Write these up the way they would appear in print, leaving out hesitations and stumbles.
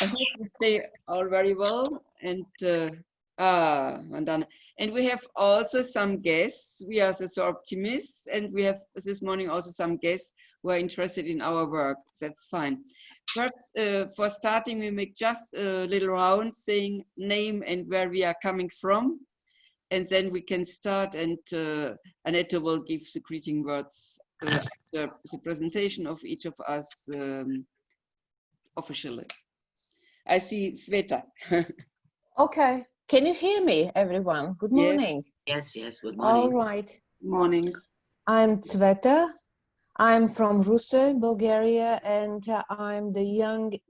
I hope you stay all very well. And and we have also some guests. We are so optimists, and we have this morning also some guests who are interested in our work. That's fine. Perhaps for starting, we make just a little round saying name and where we are coming from. And then we can start, and Annette will give the greeting words after the presentation of each of us officially. I see Sveta. Okay. Can you hear me, everyone? Good morning. Yes, yes, good morning. All right. Good morning. I'm Sveta. I'm from Russia, Bulgaria, and I'm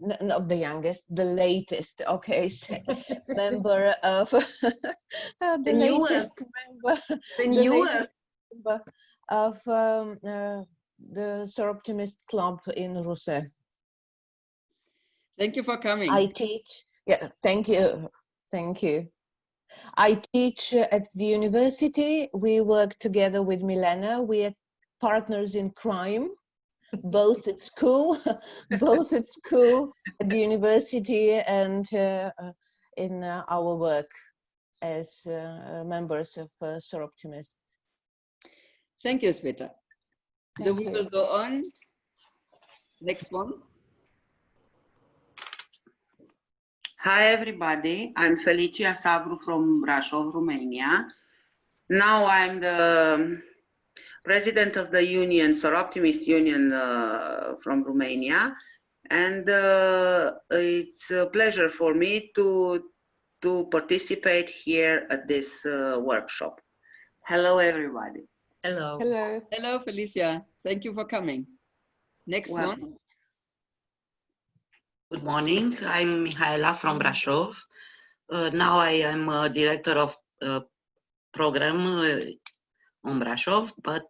not the youngest, the latest, okay, member of the latest member of the Soroptimist Club in Russia. Thank you for coming. I teach, yeah, thank you. I teach at the university. We work together with Milena. We are partners in crime, both at school, at the university, and in our work as members of Soroptimist. Thank you, Sveta. So we will go on. Next one. Hi, everybody. I'm Felicia Savru from Brașov, Romania. Now I'm the president of the union, Soroptimist Union from Romania. And it's a pleasure for me to participate here at this workshop. Hello, everybody. Hello. Hello. Hello, Felicia. Thank you for coming. Next one. Good morning. I'm Mihaela from Brașov. Now I am director of program on Brașov, but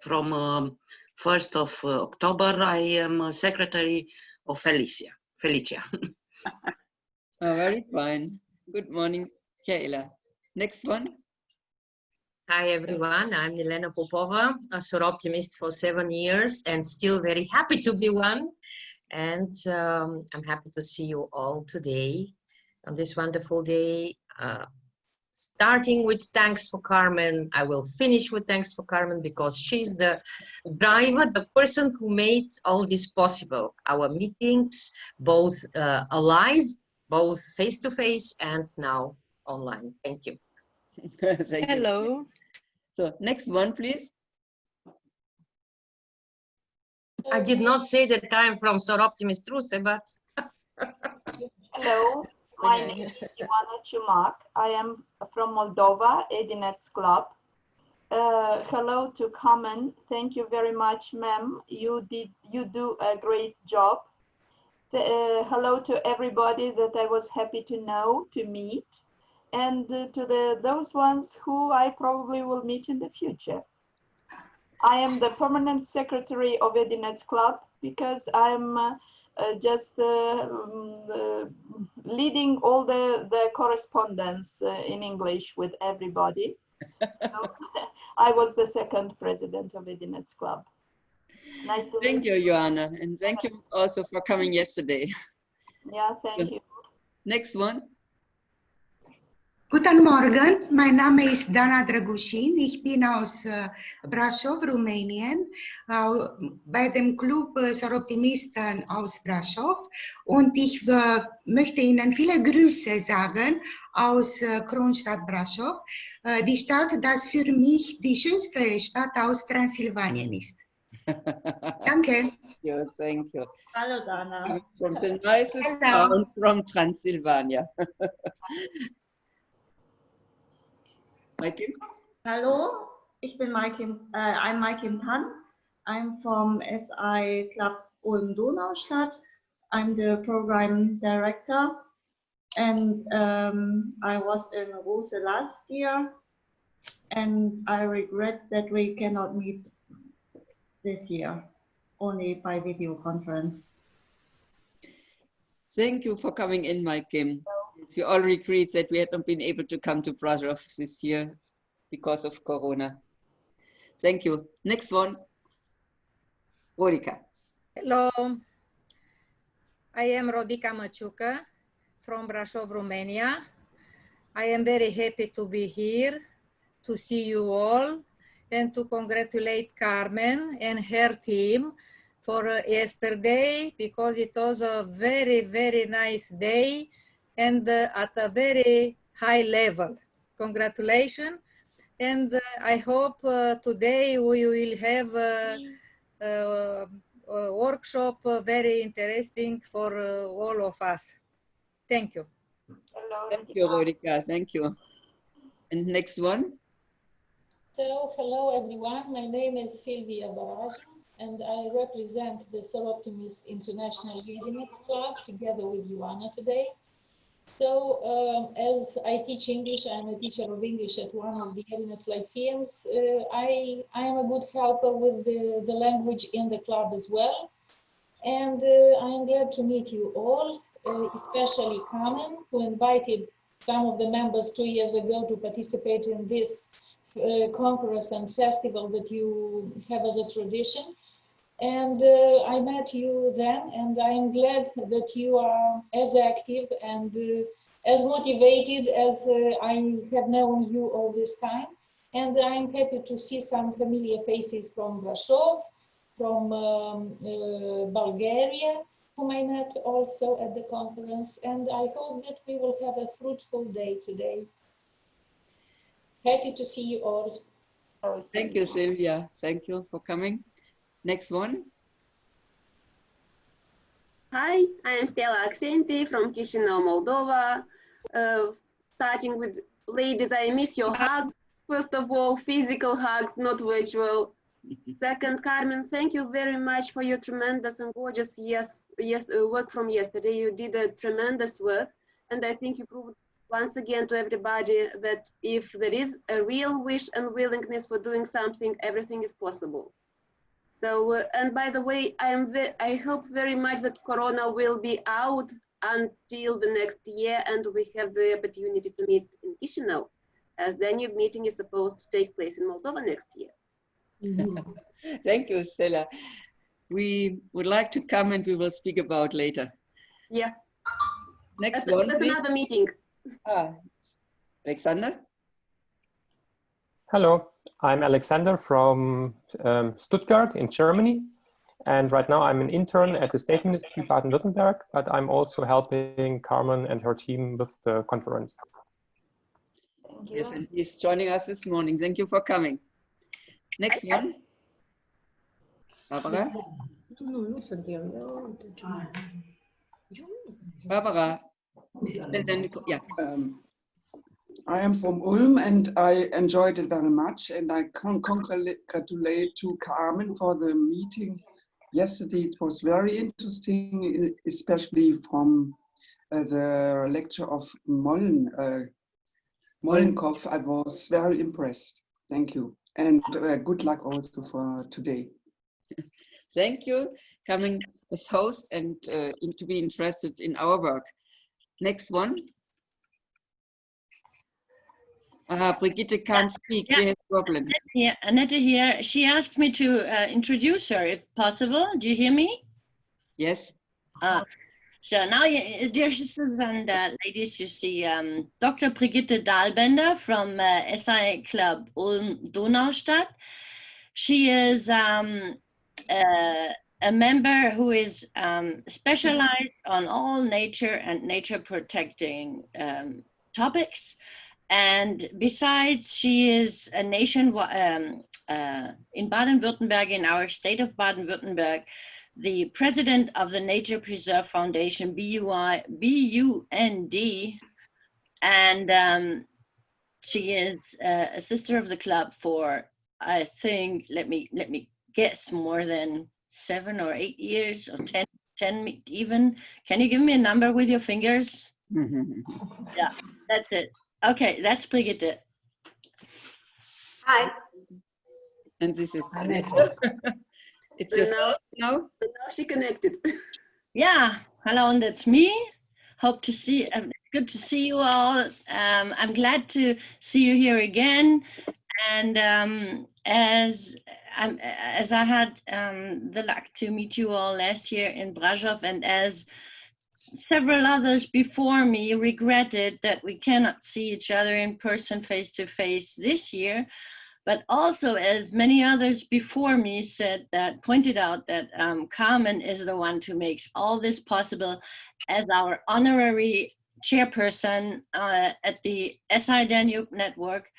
from 1st of October, I am secretary of Felicia. Oh, very fine. Good morning, Mihaela. Next one. Hi, everyone. I'm Milena Popova, a Soroptimist for 7 years and still very happy to be one. And I'm happy to see you all today on this wonderful day. Starting with thanks for Carmen. I will finish with thanks for Carmen because she's the driver, the person who made all this possible. Our meetings, both alive, both face-to-face, and now online. Thank you. Thank Hello. You. So next one, please. I did not say that I'm from Soroptimist Russia, but... Hello, my name is Ivana Chumak. I am from Moldova, Edinets Club. Hello to Carmen. Thank you very much, ma'am. You do a great job. Hello to everybody that I was happy to know, to meet, and to those ones who I probably will meet in the future. I am the permanent secretary of Edinets Club because I'm just leading all the correspondence in English with everybody. So I was the second president of Edinets Club. Nice to meet you. Thank you, Joanna, and thank you also for coming yesterday. Yeah, thank you. Next one. Guten Morgen, mein Name ist Dana Dragusin. Ich bin aus Brașov, Rumänien, bei dem Club Soroptimisten aus Brașov, und ich möchte Ihnen viele Grüße sagen aus Kronstadt Brașov, die Stadt, das für mich die schönste Stadt aus Transsilvanien ist. Danke. Thank you. Hello, Dana. From the nicest town from Transylvania. Maikim? Hallo, ich bin I'm Maikim Tan. I'm from SI Club Ulm Donaustadt. I'm the program director, and I was in Ruse last year, and I regret that we cannot meet this year, only by video conference. Thank you for coming in, Maikim. We all regret that we had not been able to come to Brașov this year because of Corona. Thank you. Next one, Monika. Hello. I am Rodica Maciucă from Brașov, Romania. I am very happy to be here, to see you all, and to congratulate Carmen and her team for yesterday, because it was a very, very nice day and at a very high level. Congratulations. And I hope today we will have a workshop very interesting for all of us. Thank you. Hello, Thank you, Rodica. Thank you. And next one. So, hello everyone. My name is Silvia Baraju, and I represent the Soroptimist International Readiness Club together with Ioana today. So, as I teach English, I'm a teacher of English at one of the Readiness Lyceums. I am a good helper with the language in the club as well. And I'm glad to meet you all, especially Carmen, who invited some of the members 2 years ago to participate in this conference and festival that you have as a tradition. And I met you then, and I am glad that you are as active and as motivated as I have known you all this time. And I'm happy to see some familiar faces from Brașov, from Bulgaria, whom I met also at the conference. And I hope that we will have a fruitful day today. Happy to see you all. Thank you, Silvia. Thank you for coming. Next one. Hi, I am Stella Accenti from Chișinău, Moldova. Starting with ladies, I miss your hugs. First of all, physical hugs, not virtual. Second, Carmen, thank you very much for your tremendous and gorgeous work from yesterday. You did a tremendous work, and I think you proved once again to everybody that if there is a real wish and willingness for doing something, everything is possible. So, and by the way, I hope very much that Corona will be out until the next year and we have the opportunity to meet in Chișinău, as the Danube meeting is supposed to take place in Moldova next year. Thank you, Stella. We would like to come and we will speak about later. Yeah. Next That's one. That's another meeting. Alexander. Hello, I'm Alexander from Stuttgart in Germany. And right now I'm an intern at the State Ministry Baden-Württemberg, but I'm also helping Carmen and her team with the conference. Thank you. Yes, and he's joining us this morning. Thank you for coming. Next one. Barbara. Barbara. Yeah. I am from Ulm and I enjoyed it very much, and I congratulate to Carmen for the meeting yesterday. It was very interesting, especially from the lecture of Mollenkopf. I was very impressed. Thank you, and good luck also for today. Thank you, coming as host and to be interested in our work. Next one. Brigitte can't speak. Yeah. She has problems. Yeah, Annette here. She asked me to introduce her, if possible. Do you hear me? Yes. So now, dear sisters and ladies, you see Dr. Brigitte Dahlbender from SI Club Ulm Donaustadt. She is a member who is specialized on all nature and nature protecting topics. And besides, she is a nationwide, in Baden-Württemberg, in our state of Baden-Württemberg, the president of the Nature Preserve Foundation, BUND, and she is a sister of the club for, I think, let me guess, more than 7 or 8 years, or 10 even. Can you give me a number with your fingers? Yeah, that's it. Okay, that's Brigitte. Hi. And this is Annette. It's yourself now? Now she connected. Yeah, hello, and that's me. Hope to see, good to see you all. I'm glad to see you here again. And as I had the luck to meet you all last year in Brașov, and as several others before me regretted that we cannot see each other in person face to face this year, but also as many others before me pointed out that Carmen is the one who makes all this possible as our honorary chairperson at the SI Danube Network.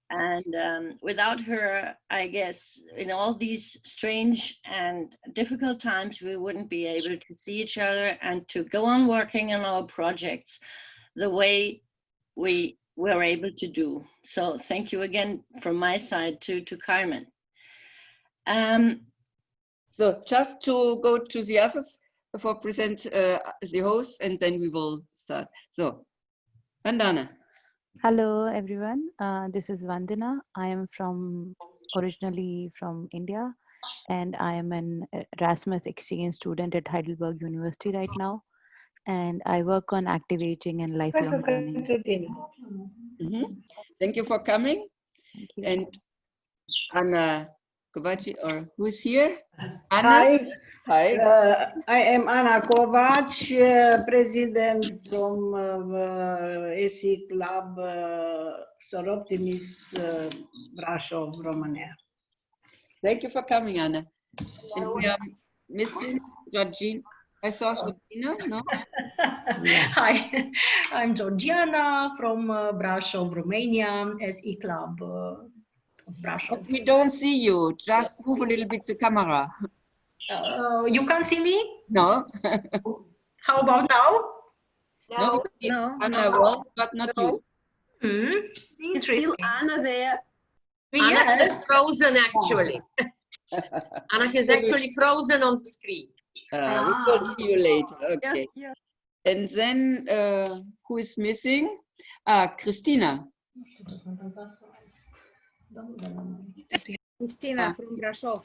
And without her, I guess, in all these strange and difficult times, we wouldn't be able to see each other and to go on working on our projects the way we were able to do. So thank you again from my side to Carmen. So just to go to the others for present the host, and then we will start. So, Vandana. Hello everyone, this is Vandana. I am originally from India, and I am an Erasmus exchange student at Heidelberg University right now, and I work on active aging and lifelong learning. Thank you for coming. Thank you. And Anna Kovac, or who's here? Anna? Hi. I am Anna Kovac, president from SE Club Soroptimist, Brașov, Romania. Thank you for coming, Anna. And we are missing Georgina. I saw Georgina, no? Hi, I'm Georgiana from Brașov, Romania, SE Club Brașov. But we don't see you. Just move a little bit the camera. You can't see me? No. How about now? No, Anna will, but not you. It's still Anna there. Anna is frozen, actually. Anna is actually frozen on the screen. We will see you later. Okay. Yes. And then who is missing? Christina. Christina from Brașov.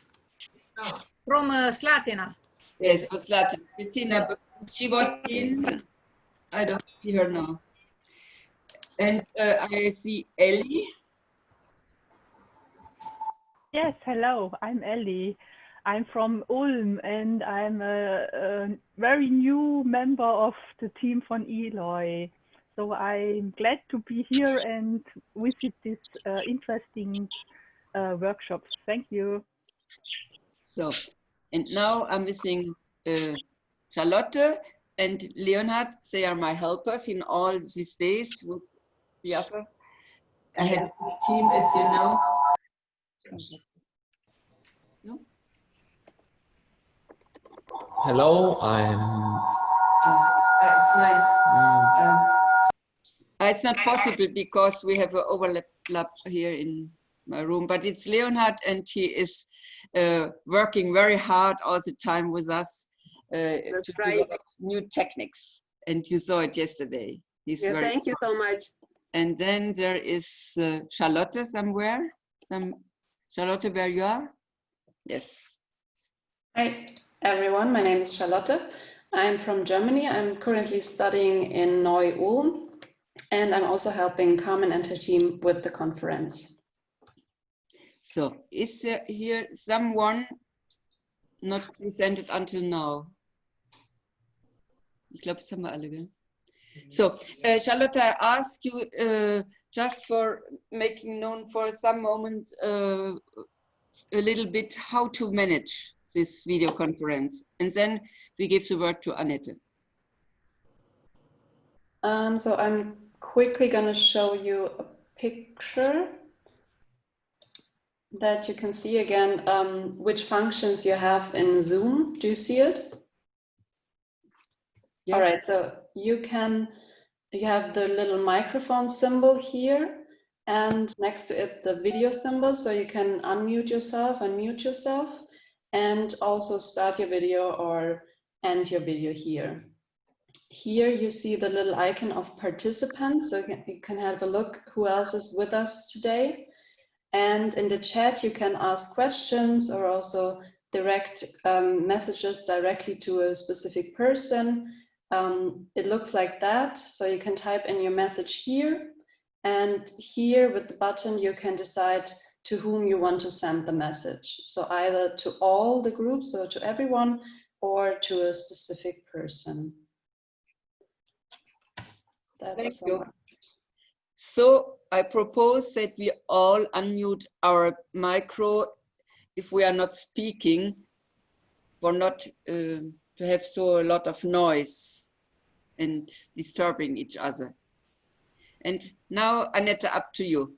From Slatina. Yes, from Slatina. Christina, but she was in. I don't see her now. And I see Ellie. Yes, hello, I'm Ellie. I'm from Ulm, and I'm a very new member of the team von Eloy. So I'm glad to be here and visit this interesting workshops. Thank you. So, and now I'm missing Charlotte and Leonhard. They are my helpers in all these days with the other. I had a team, as you know. No? Hello, it's not possible because we have an overlap here in my room, but it's Leonhard, and he is working very hard all the time with us to develop new techniques. And you saw it yesterday. Thank you so much. And then there is Charlotte somewhere. Charlotte, where you are? Yes. Hi, everyone. My name is Charlotte. I'm from Germany. I'm currently studying in Neu-Ulm, and I'm also helping Carmen and her team with the conference. So, is there here someone not presented until now? Ich glaube, das haben wir alle, gell? So, Charlotte, I ask you just for making known for some moment a little bit how to manage this video conference, and then we give the word to Annette. So I'm quickly going to show you a picture that you can see again which functions you have in Zoom. Do you see it? Yes. All right, so you have the little microphone symbol here, and next to it the video symbol, so you can unmute yourself and mute yourself, and also start your video or end your video here. Here you see the little icon of participants, so you can have a look who else is with us today. And in the chat you can ask questions or also direct messages directly to a specific person. It looks like that, so you can type in your message here, and here with the button you can decide to whom you want to send the message. So either to all the groups, so to everyone, or to a specific person. That's Thank you. much. So I propose that we all unmute our micro if we are not speaking, for not to have so a lot of noise and disturbing each other. And now, Annette, up to you.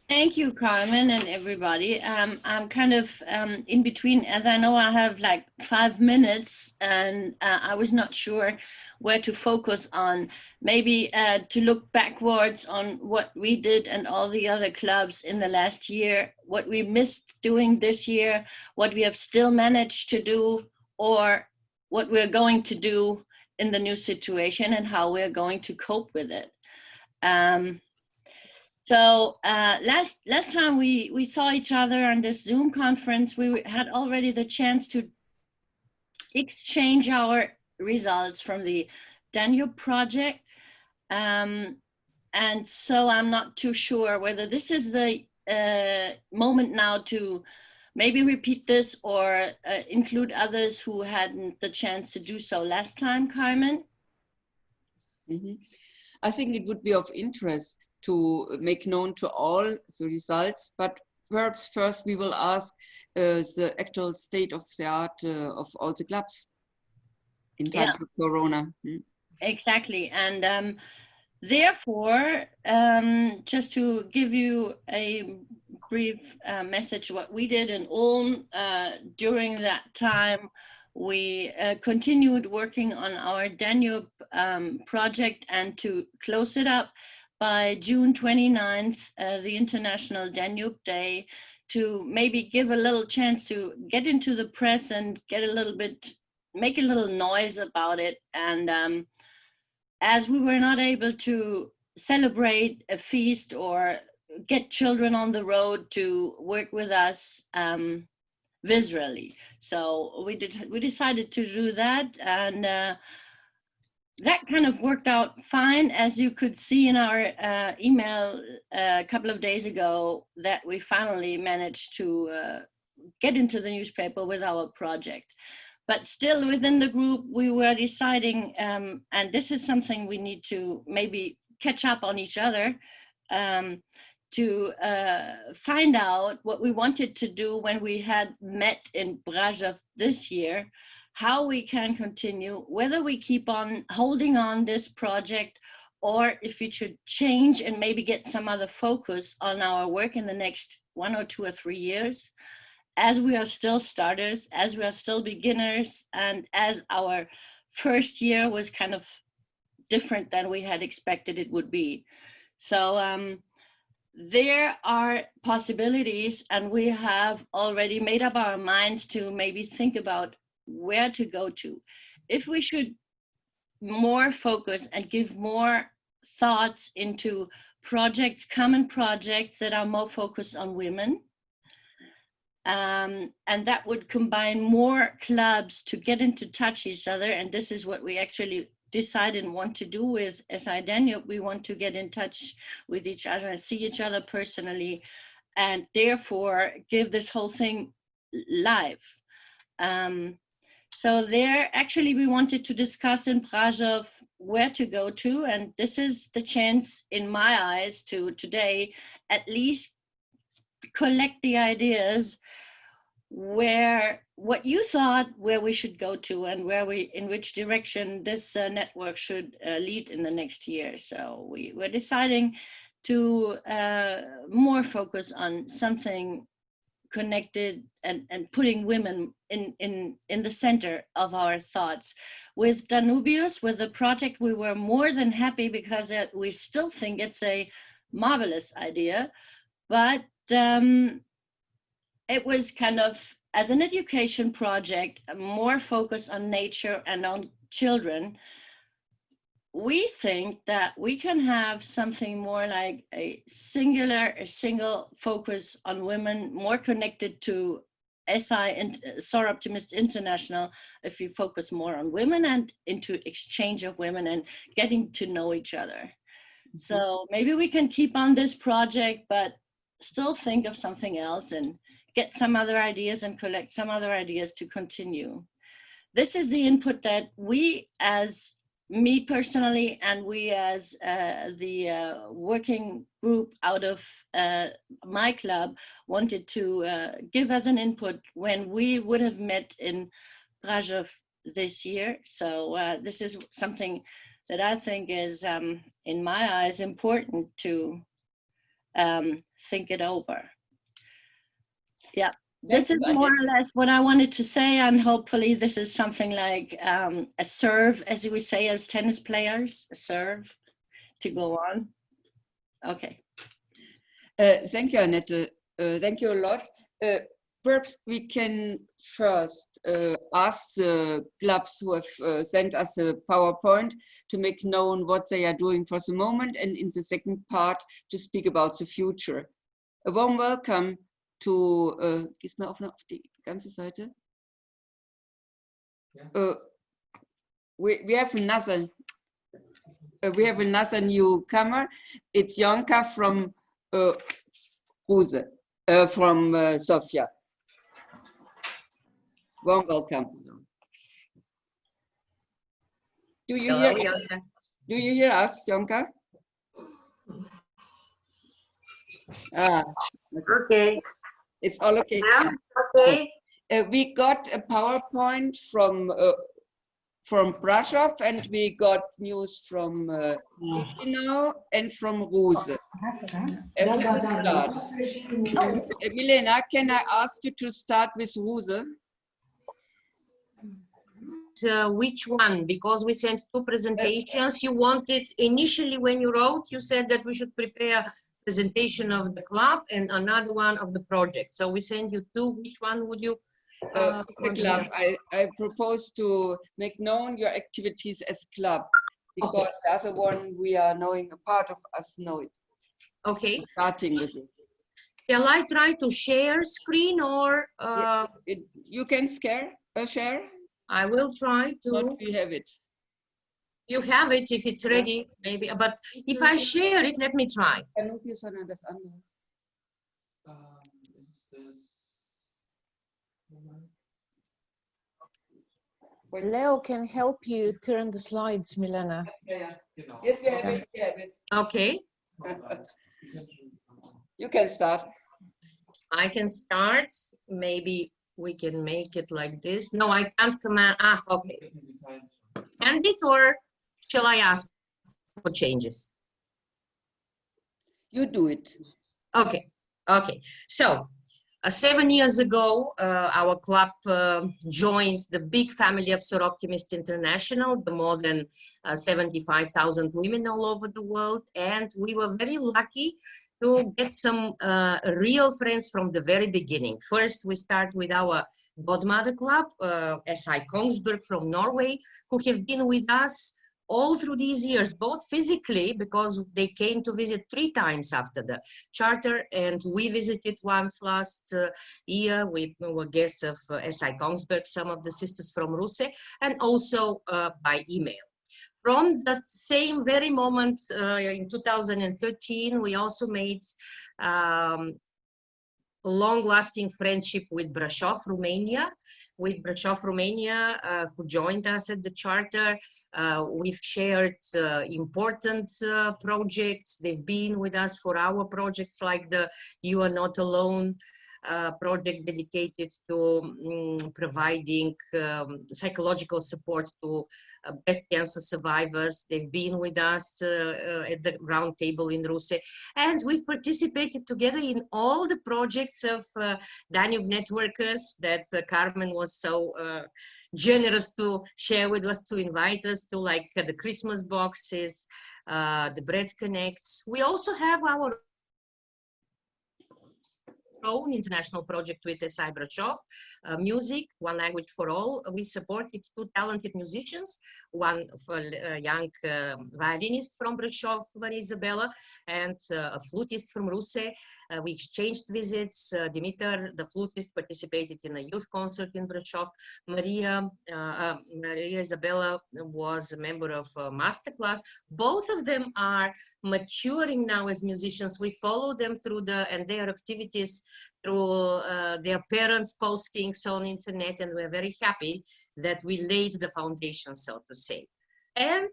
Thank you, Carmen, and everybody. I'm kind of in between, as I know I have like 5 minutes, and I was not sure where to focus on. Maybe to look backwards on what we did and all the other clubs in the last year, what we missed doing this year, what we have still managed to do, or what we're going to do in the new situation and how we're going to cope with it. So last time we saw each other on this Zoom conference, we had already the chance to exchange our results from the Danube project. And so I'm not too sure whether this is the moment now to maybe repeat this or include others who hadn't the chance to do so last time, Carmen. Mm-hmm. I think it would be of interest to make known to all the results, but perhaps first we will ask the actual state of the art of all the clubs in times of Corona. Exactly, and therefore, just to give you a brief message, what we did in Ulm during that time, we continued working on our Danube project, and to close it up by June 29th, the International Danube Day, to maybe give a little chance to get into the press and get a little bit, make a little noise about it. And as we were not able to celebrate a feast or get children on the road to work with us visually, so we decided to do that, and that kind of worked out fine, as you could see in our email a couple of days ago, that we finally managed to get into the newspaper with our project. But still within the group, we were deciding, and this is something we need to maybe catch up on each other, to find out what we wanted to do when we had met in Brașov this year, how we can continue, whether we keep on holding on this project, or if we should change and maybe get some other focus on our work in the next 1 or 2 or 3 years, as we are still starters, as we are still beginners, and as our first year was kind of different than we had expected it would be. So there are possibilities, and we have already made up our minds to maybe think about where to go to. If we should more focus and give more thoughts into projects, common projects that are more focused on women, and that would combine more clubs to get into touch each other. And this is what we actually decided and want to do with SI Danube. We want to get in touch with each other and see each other personally, and therefore give this whole thing live. So there, actually, we wanted to discuss in Brașov where to go to, and this is the chance, in my eyes, to today at least collect the ideas where what you thought where we should go to, and where we, in which direction this network should lead in the next year. So we're deciding to more focus on something connected and putting women in the center of our thoughts. With Danubius, with the project, we were more than happy, because we still think it's a marvelous idea, but it was kind of, as an education project, more focused on nature and on children. We think that we can have something more like a single focus on women, more connected to SI and Soar Optimist International, if we focus more on women and into exchange of women and getting to know each other. Mm-hmm. So maybe we can keep on this project, but still think of something else and get some other ideas and collect some other ideas to continue. This is the input that we as me personally, and we as the working group out of my club wanted to give us an input when we would have met in Brasov this year. So this is something that I think is, in my eyes, important to think it over. Yeah. This is more or less what I wanted to say, and hopefully this is something like a serve, as we say as tennis players, a serve to go on. Okay. Thank you, Annette. Thank you a lot. Perhaps we can first ask the clubs who have sent us a PowerPoint to make known what they are doing for the moment, and in the second part to speak about the future. A warm welcome to, gehst mal auf die ganze Seite. We have another newcomer. It's Jonka from Ruse, from Sofia. Warm welcome. Do you Hello, hear? Jonka. Do you hear us, Jonka? Ah, Okay. It's all okay. Yeah, okay. We got a PowerPoint from Brasov, and we got news from Chisinau and from Ruse. Milena, can I ask you to start with Ruse? Which one? Because we sent two presentations. You wanted initially when you wrote, you said that we should prepare presentation of the club and another one of the project. So we send you two. Which one would you? The club. I propose to make known your activities as club, because Okay. the other one we are knowing, a part of us know it. Okay. Starting with it. Shall I try to share screen or? You can share. I will try to. Not we have it. You have it if it's ready, maybe. But if I share it, let me try. Leo can help you turn the slides, Milena. Yes, we have it. We have it. Okay. You can start. I can start. Maybe we can make it like this. No, I can't command. Ah, okay. And it, or shall I ask for changes? You do it. Okay. Okay. So 7 years ago, our club joined the big family of Soroptimist International, the more than 75,000 women all over the world. And we were very lucky to get some real friends from the very beginning. First, we start with our godmother club, SI Kongsberg from Norway, who have been with us all through these years, both physically, because they came to visit 3 times after the charter, and we visited once last year. We were guests of SI Kongsberg, some of the sisters from Ruse, and also by email. From that same very moment in 2013, we also made long-lasting friendship with Brasov, Romania. With Brasov, Romania, who joined us at the charter. We've shared important projects. They've been with us for our projects like the You Are Not Alone project dedicated to providing psychological support to breast cancer survivors. They've been with us at the round table in Ruse, and we've participated together in all the projects of Danube-Networkers that Carmen was so generous to share with us, to invite us to, like the Christmas boxes, the Bread Connects. We also have our own international project with SI Brasov, music, One Language for All. We supported 2 talented musicians, one for young violinist from Brasov, Maria Isabella, and a flutist from Ruse. We exchanged visits. Dimitar, the flutist, participated in a youth concert in Brasov. Maria Isabella was a member of a masterclass. Both of them are maturing now as musicians. We follow them through and their activities through their parents' postings on internet, and we're very happy that we laid the foundation, so to say. And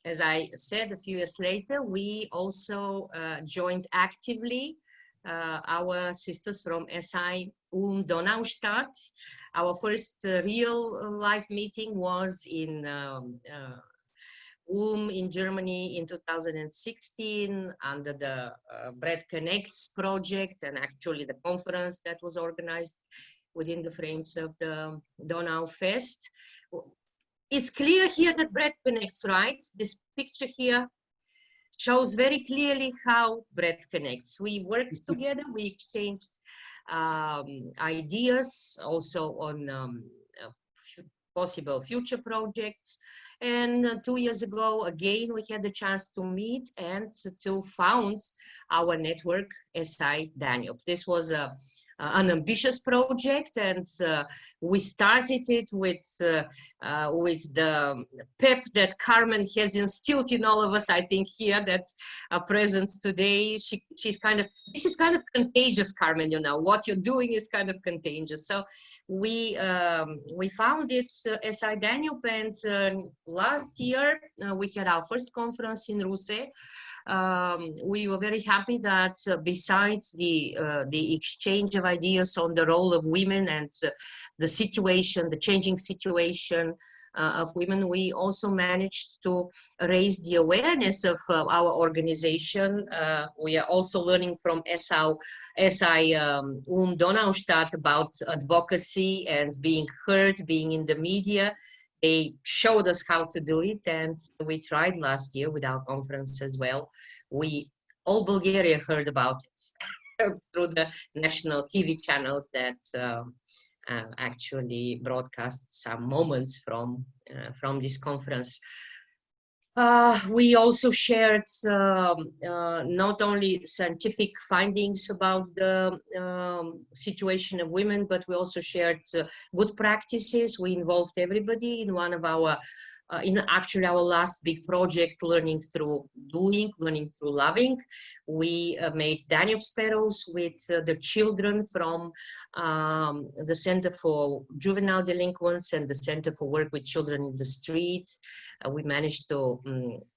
as I said, a few years later, we also joined actively our sisters from SI Donaustadt. Our first real live meeting was in Ulm in Germany in 2016 under the Bread Connects project, and actually the conference that was organized within the frames of the Donau Fest. It's clear here that Bread Connects, right? This picture here shows very clearly how Bread Connects. We worked together, we exchanged ideas also on possible future projects. And 2 years ago, again, we had the chance to meet and to found our network, SI Danube. This was an ambitious project, and we started it with the pep that Carmen has instilled in all of us. I think here that are present today, she's kind of, this is kind of contagious, Carmen. You know what you're doing is kind of contagious. So we founded SI Danube, and last year we had our first conference in Ruse. We were very happy that besides the exchange of ideas on the role of women and the situation, the changing situation of women, we also managed to raise the awareness of our organization. We are also learning from SI Donaustadt about advocacy and being heard, being in the media. They showed us how to do it, and we tried last year with our conference as well. All Bulgaria heard about it through the national TV channels that actually broadcast some moments from this conference. We also shared not only scientific findings about the situation of women, but we also shared good practices. We involved everybody in one of our, in actually our last big project, Learning Through Doing, Learning Through Loving. We made Danube Sparrows with the children from the Center for Juvenile Delinquents and the Center for Work with Children in the Street. We managed to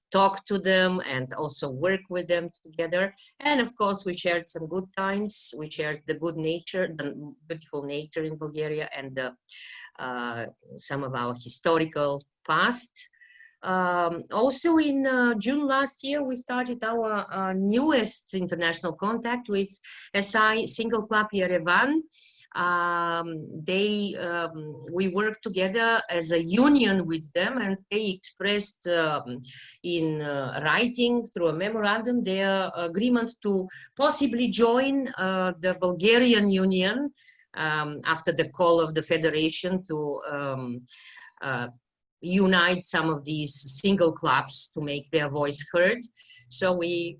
talk to them and also work with them together. And of course, we shared some good times. We shared the good nature, the beautiful nature in Bulgaria, and some of our historical past. Also in June last year, we started our newest international contact with SI Single Club Yerevan. We worked together as a union with them, and they expressed in writing through a memorandum their agreement to possibly join the Bulgarian Union after the call of the Federation to unite some of these single clubs to make their voice heard. So we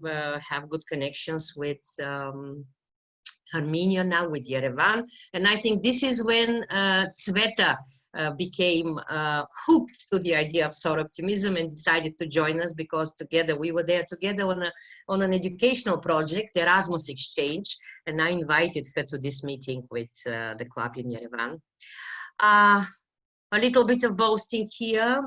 have good connections with Armenia now, with Yerevan. And I think this is when Tsveta became hooked to the idea of solar optimism and decided to join us, because together we were there together on an educational project, Erasmus Exchange, and I invited her to this meeting with the club in Yerevan. A little bit of boasting here.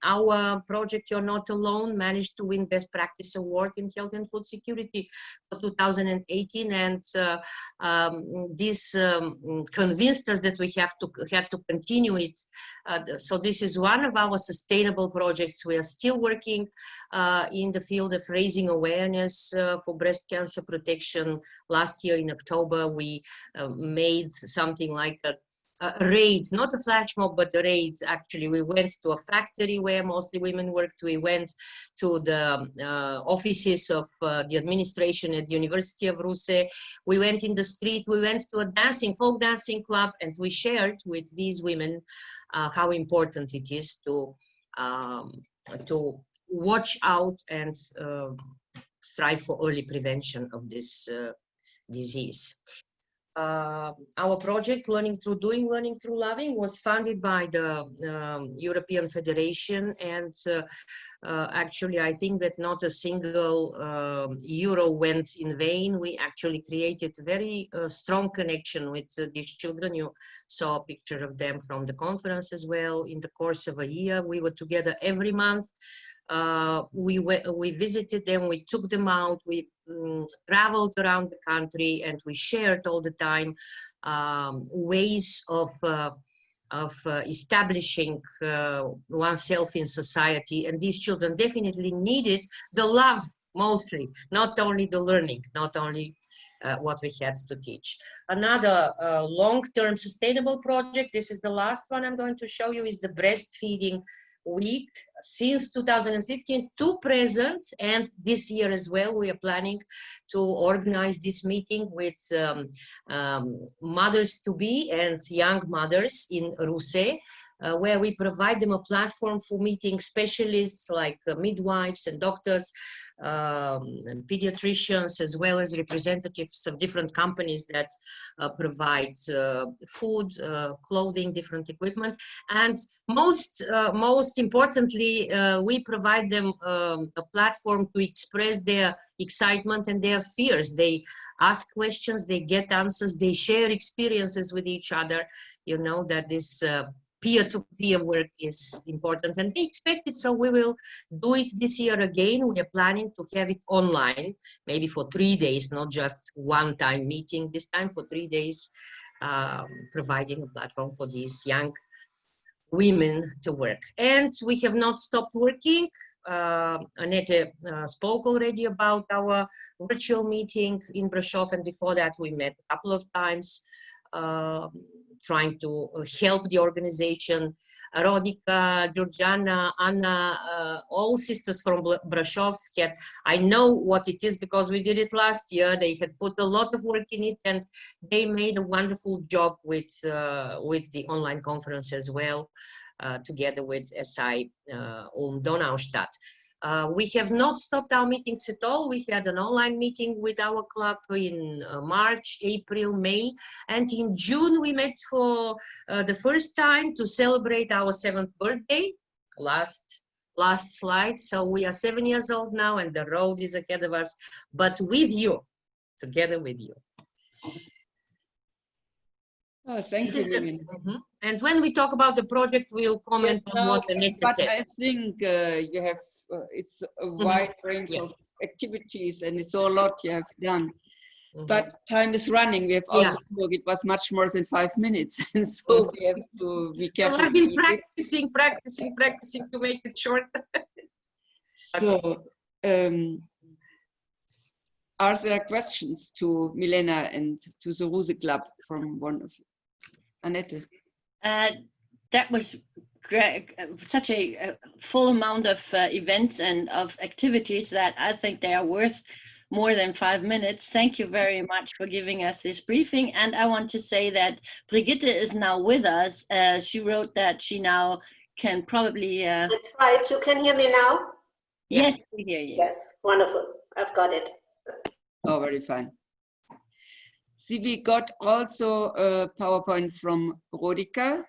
Our project, You're Not Alone, managed to win Best Practice Award in Health and Food Security for 2018, and this convinced us that we have to continue it. So this is one of our sustainable projects. We are still working in the field of raising awareness for breast cancer protection. Last year in October, we made something like a raid, not a flash mob, but a raid. Actually, we went to a factory where mostly women worked. We went to the offices of the administration at the University of Ruse. We went in the street. We went to a folk dancing club, and we shared with these women how important it is to watch out and strive for early prevention of this disease. Our project, Learning Through Doing, Learning Through Loving, was funded by the European Federation, and actually I think that not a single euro went in vain. We actually created a very strong connection with these children. You saw a picture of them from the conference as well. In the course of a year, we were together every month. We visited them, we took them out, we traveled around the country, and we shared all the time ways of establishing oneself in society. And these children definitely needed the love mostly, not only the learning, not only what we had to teach. Another long-term sustainable project, this is the last one I'm going to show you, is the breastfeeding week. Since 2015 to present, and this year as well, we are planning to organize this meeting with mothers-to-be and young mothers in Ruse, where we provide them a platform for meeting specialists like midwives and doctors, and pediatricians, as well as representatives of different companies that provide food, clothing, different equipment. And most importantly, we provide them a platform to express their excitement and their fears. They ask questions, they get answers, they share experiences with each other. You know that this peer-to-peer work is important, and they expect it, so we will do it this year again. We are planning to have it online, maybe for 3 days, not just one-time meeting, this time for 3 days, providing a platform for these young women to work. And we have not stopped working. Annette spoke already about our virtual meeting in Brasov, and before that we met a couple of times, trying to help the organization. Rodika, Georgiana, Anna, all sisters from Brasov had, I know what it is because we did it last year. They had put a lot of work in it, and they made a wonderful job with the online conference as well, together with SI Donaustadt. We have not stopped our meetings at all. We had an online meeting with our club in March, April, May, and in June we met for the first time to celebrate our 7th birthday. Last slide. So we are 7 years old now, and the road is ahead of us, but with you, together with you. Oh, thank you. And when we talk about the project, we'll comment on what Annette said. I think you have, it's a wide range of activities, and it's a lot you have done. But time is running. We have also it was much more than 5 minutes, and so we have to be careful. Well, I've been practicing to make it short. So, are there questions to Milena and to the Ruse Club from one of you? Annette? That was great, such a full amount of events and of activities that I think they are worth more than 5 minutes. Thank you very much for giving us this briefing. And I want to say that Brigitte is now with us. She wrote that she now can probably... Right, you can hear me now? Yes, we hear you. Yes, wonderful. I've got it. Oh, very fine. See, we got also a PowerPoint from Rodika.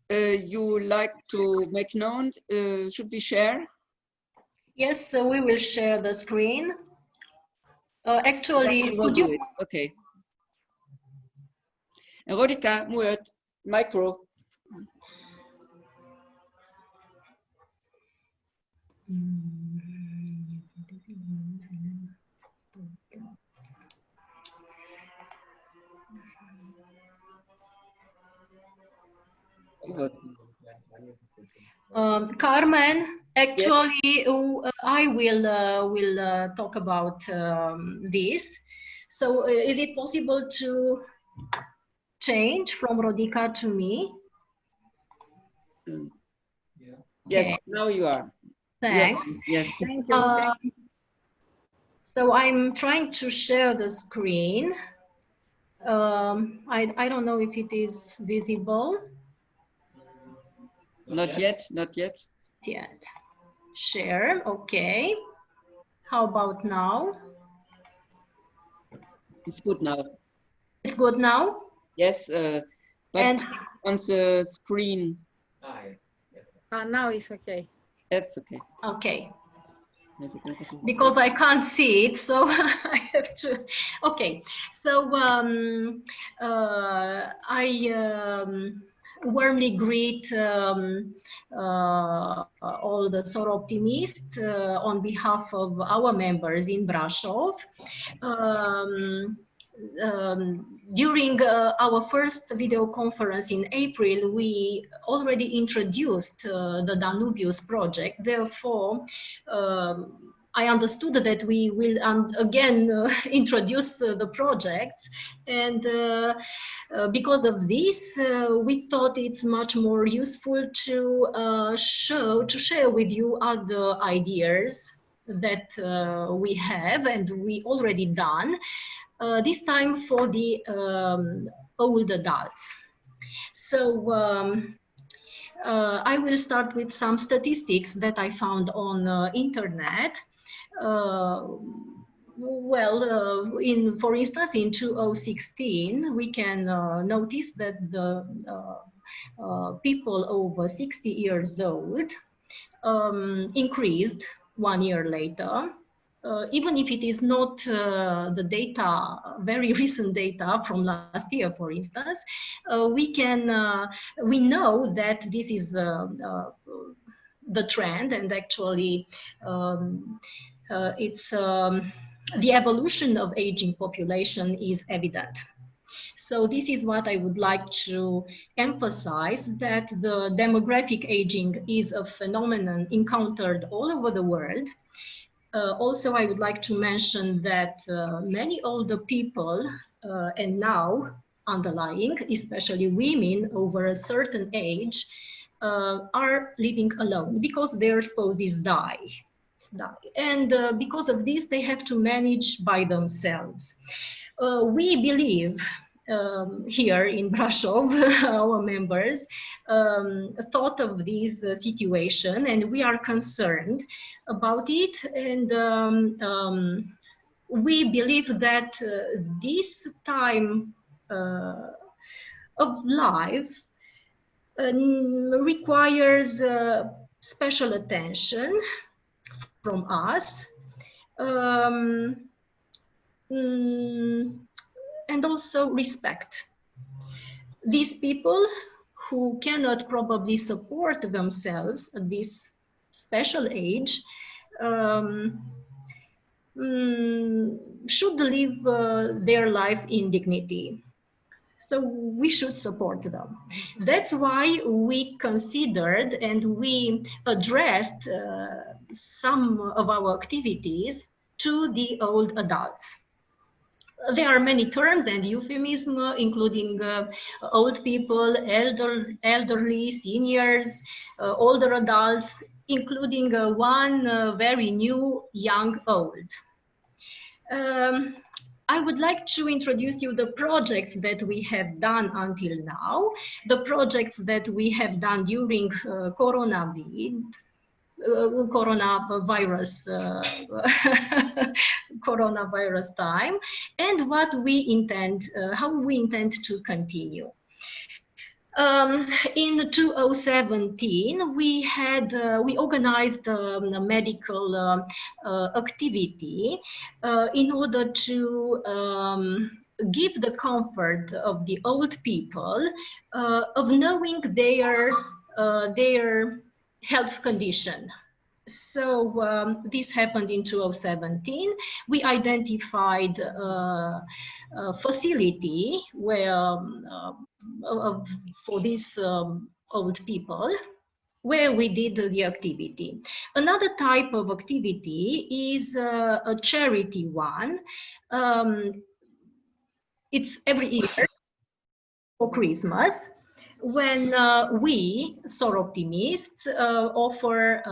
You like to make known? Should we share? Yes, so we will share the screen. Actually, could you? Okay. Rodika, mute, micro. Carmen, actually, yes. I will talk about this. So, is it possible to change from Rodika to me? Yes, okay. Now you are. Thanks. Yes. Thank you. So I'm trying to share the screen. I don't know if it is visible. Not yet, not yet. Yet. Share, okay. How about now? It's good now. It's good now? Yes, but And on the screen. Now it's okay. That's okay. Okay. Because I can't see it, so I have to. Okay, so I warmly greet all the SOR optimists on behalf of our members in Brasov. During our first video conference in April, we already introduced the Danubius project. Therefore, I understood that we will again introduce the projects, and because of this, we thought it's much more useful to share with you other ideas that we have and we already done. This time for the old adults. So I will start with some statistics that I found on internet. For instance, in 2016, we can notice that the people over 60 years old increased 1 year later. Even if it is not the data, very recent data from last year, for instance, we know that this is the trend, and actually it's the evolution of aging population is evident. So this is what I would like to emphasize, that the demographic aging is a phenomenon encountered all over the world. Also, I would like to mention that many older people, and now underlying, especially women over a certain age, are living alone because their spouses die. And because of this, they have to manage by themselves. We believe here in Brasov, our members thought of this situation, and we are concerned about it. And we believe that this time of life requires special attention from us. And also respect. These people who cannot probably support themselves at this special age should live their life in dignity. So we should support them. That's why we considered and we addressed some of our activities to the old adults. There are many terms and euphemisms, including old people, elderly, seniors, older adults, including one very new young old. I would like to introduce you the projects that we have done until now, the projects that we have done during coronavirus time, and what we intend, how we intend to continue. In 2017, we organized a medical activity in order to give the comfort of the old people of knowing their health condition. So this happened in 2017. We identified a facility where for these old people, where we did the activity. Another type of activity is a charity one. It's every year for Christmas, when we, SOR optimists, offer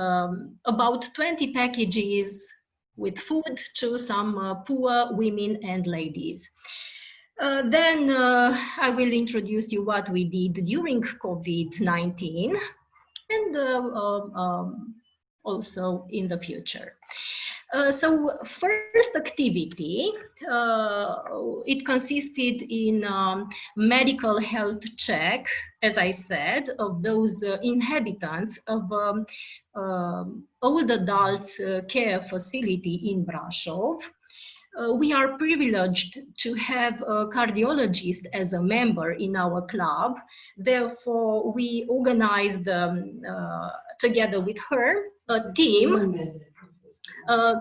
about 20 packages with food to some poor women and ladies. Then I will introduce you what we did during COVID-19, and also in the future. So first activity, it consisted in medical health check, as I said, of those inhabitants of old adults care facility in Brașov. We are privileged to have a cardiologist as a member in our club. Therefore, we organized together with her a team.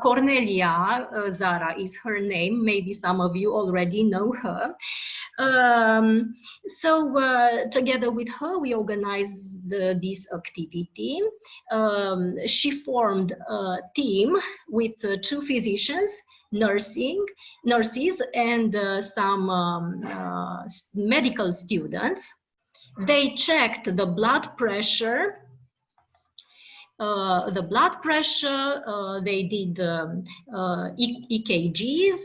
Cornelia Zara is her name. Maybe some of you already know her. So together with her, we organized this activity. She formed a team with 2 physicians, nurses, and some medical students. They checked the blood pressure. They did EKGs,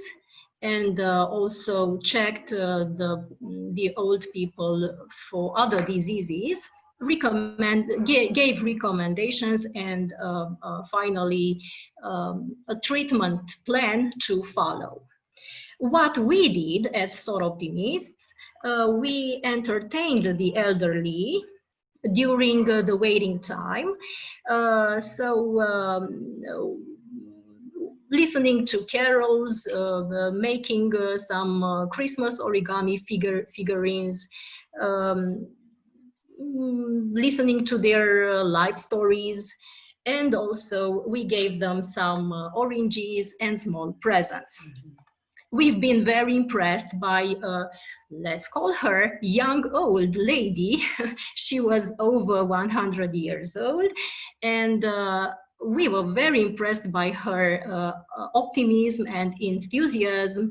and also checked the old people for other diseases, gave recommendations, and finally a treatment plan to follow. What we did as soroptimists, we entertained the elderly during the waiting time. Listening to carols, making some Christmas origami figurines, listening to their life stories, and also we gave them some oranges and small presents. We've been very impressed by, let's call her young old lady. She was over 100 years old, and we were very impressed by her optimism and enthusiasm.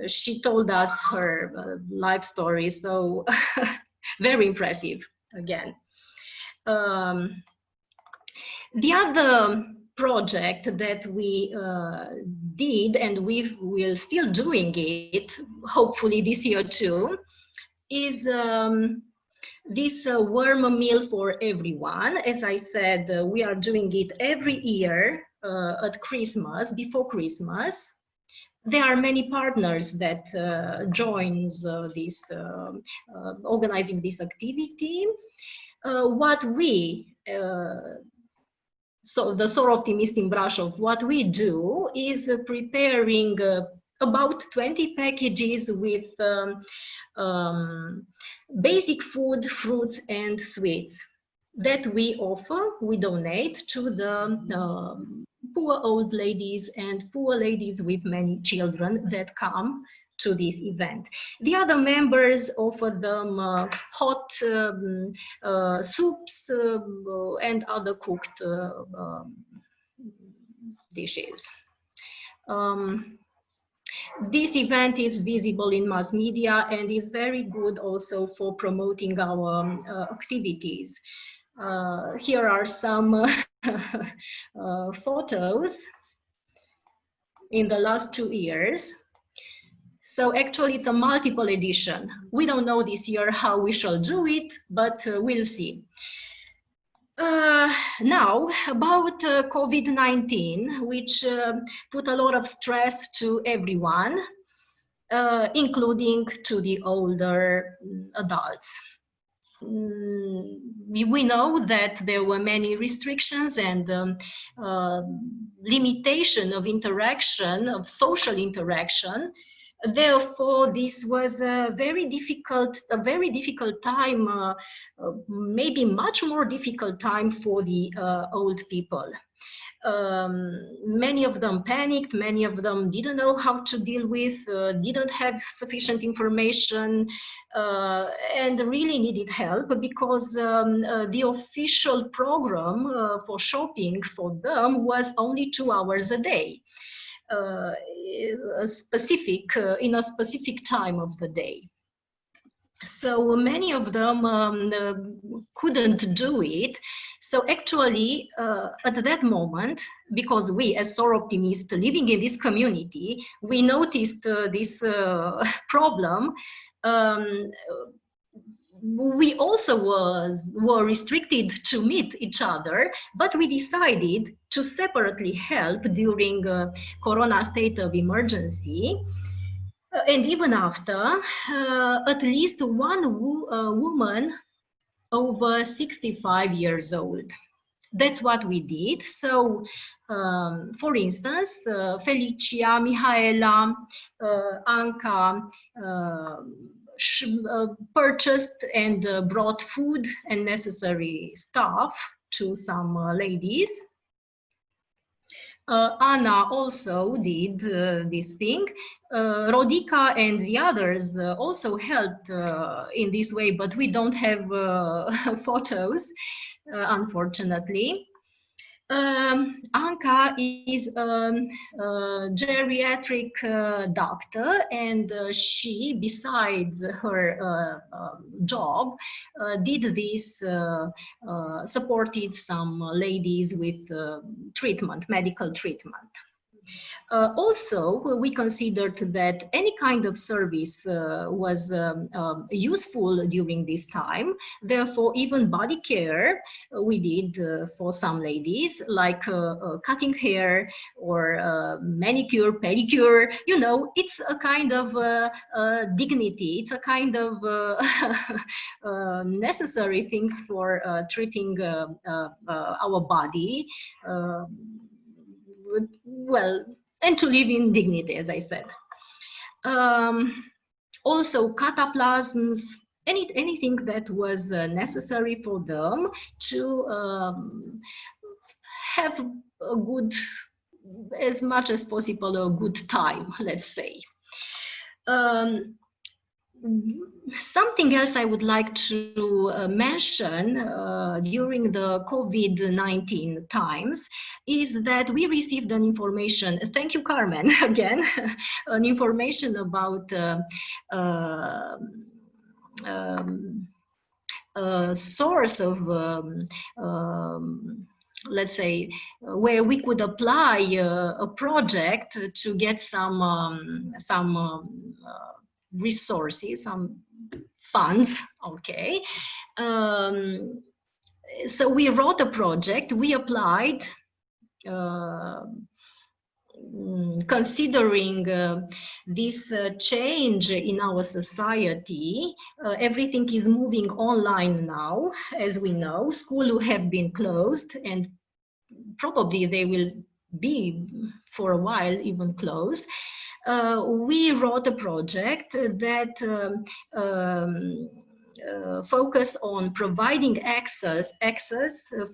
She told us her life story, so very impressive again. The other project that we did, and we will still doing it, hopefully this year too, is this warm meal for everyone. As I said, we are doing it every year at Christmas, before Christmas. There are many partners that joins this organizing this activity. What we So the soroptimist in Brașov, what we do is preparing about 20 packages with basic food, fruits and sweets that we offer, we donate to the poor old ladies and poor ladies with many children that come to this event. The other members offer them hot soups and other cooked dishes. This event is visible in mass media and is very good also for promoting our activities. Here are some photos in the last 2 years. So actually it's a multiple edition. We don't know this year how we shall do it, but we'll see. Now about COVID-19, which put a lot of stress to everyone, including to the older adults. We know that there were many restrictions and limitation of interaction, of social interaction. Therefore, this was a very difficult time, maybe much more difficult time for the old people. Many of them panicked, many of them didn't know how to deal with, didn't have sufficient information, and really needed help because the official program for shopping for them was only 2 hours a day. In a specific time of the day. So many of them couldn't do it. So actually, at that moment, because we as soroptimists living in this community, we noticed this problem. we also were restricted to meet each other, but we decided to separately help during Corona state of emergency. And even after, at least one woman over 65 years old. That's what we did. So, for instance, Felicia, Mihaela, Anka purchased and brought food and necessary stuff to some ladies. Anna also did this thing. Rodica and the others also helped in this way, but we don't have photos, unfortunately. Anka is a geriatric doctor, and she, besides her job, did this, supported some ladies with treatment, medical treatment. Also, we considered that any kind of service was useful during this time. Therefore, even body care we did for some ladies, like cutting hair or manicure, pedicure. You know, it's a kind of dignity. It's a kind of necessary things for treating our body. Well, and to live in dignity, as I said. Also, cataplasms, anything that was necessary for them to have a good, as much as possible, a good time, let's say. Something else I would like to mention during the COVID-19 times is that we received an information, thank you Carmen again, an information about a source of let's say where we could apply a project to get some resources, some funds, okay. So we wrote a project, we applied, considering this change in our society. Everything is moving online now, as we know. Schools have been closed, and probably they will be for a while even closed. We wrote a project that focused on providing access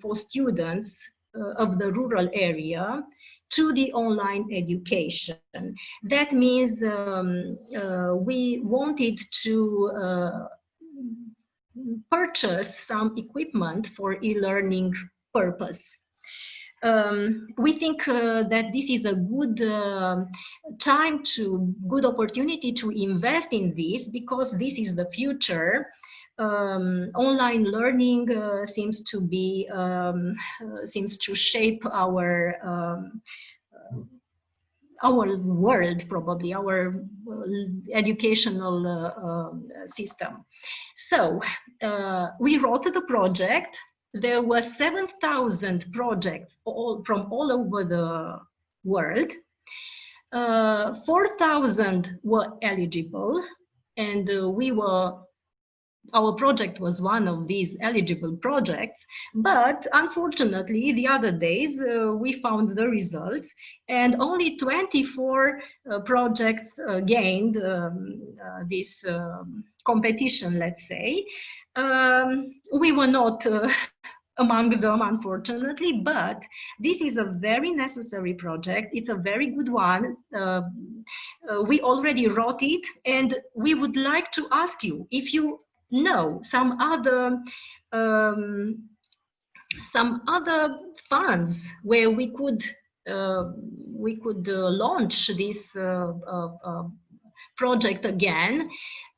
for students of the rural area to the online education. That means we wanted to purchase some equipment for e-learning purpose. We think that this is a good good opportunity to invest in this, because this is the future. Online learning seems to be seems to shape our world, probably our educational system. So we wrote the project. There were 7,000 projects from all over the world. 4,000 were eligible, and our project was one of these eligible projects. But unfortunately, the other days we found the results, and only 24 projects gained this competition, let's say. We were not among them, unfortunately, but this is a very necessary project. It's a very good one. We already wrote it, and we would like to ask you if you know some other funds where we could launch this project again.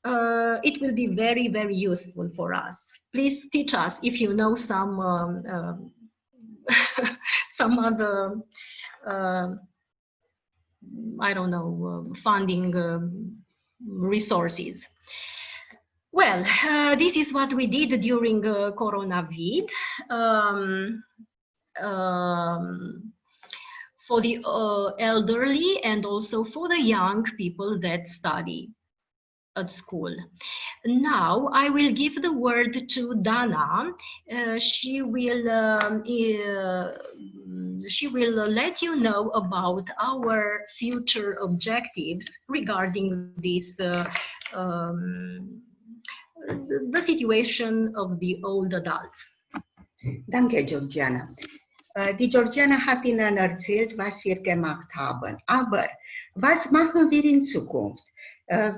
It will be very, very useful for us. Please teach us if you know some some other I don't know, funding resources. Well, this is what we did during Coronavid. For the elderly and also for the young people that study at school. Now I will give the word to Dana. She will let you know about our future objectives regarding this the situation of the old adults. Danke, Georgiana. Die Georgiana hat Ihnen erzählt, was wir gemacht haben. Aber was machen wir in Zukunft?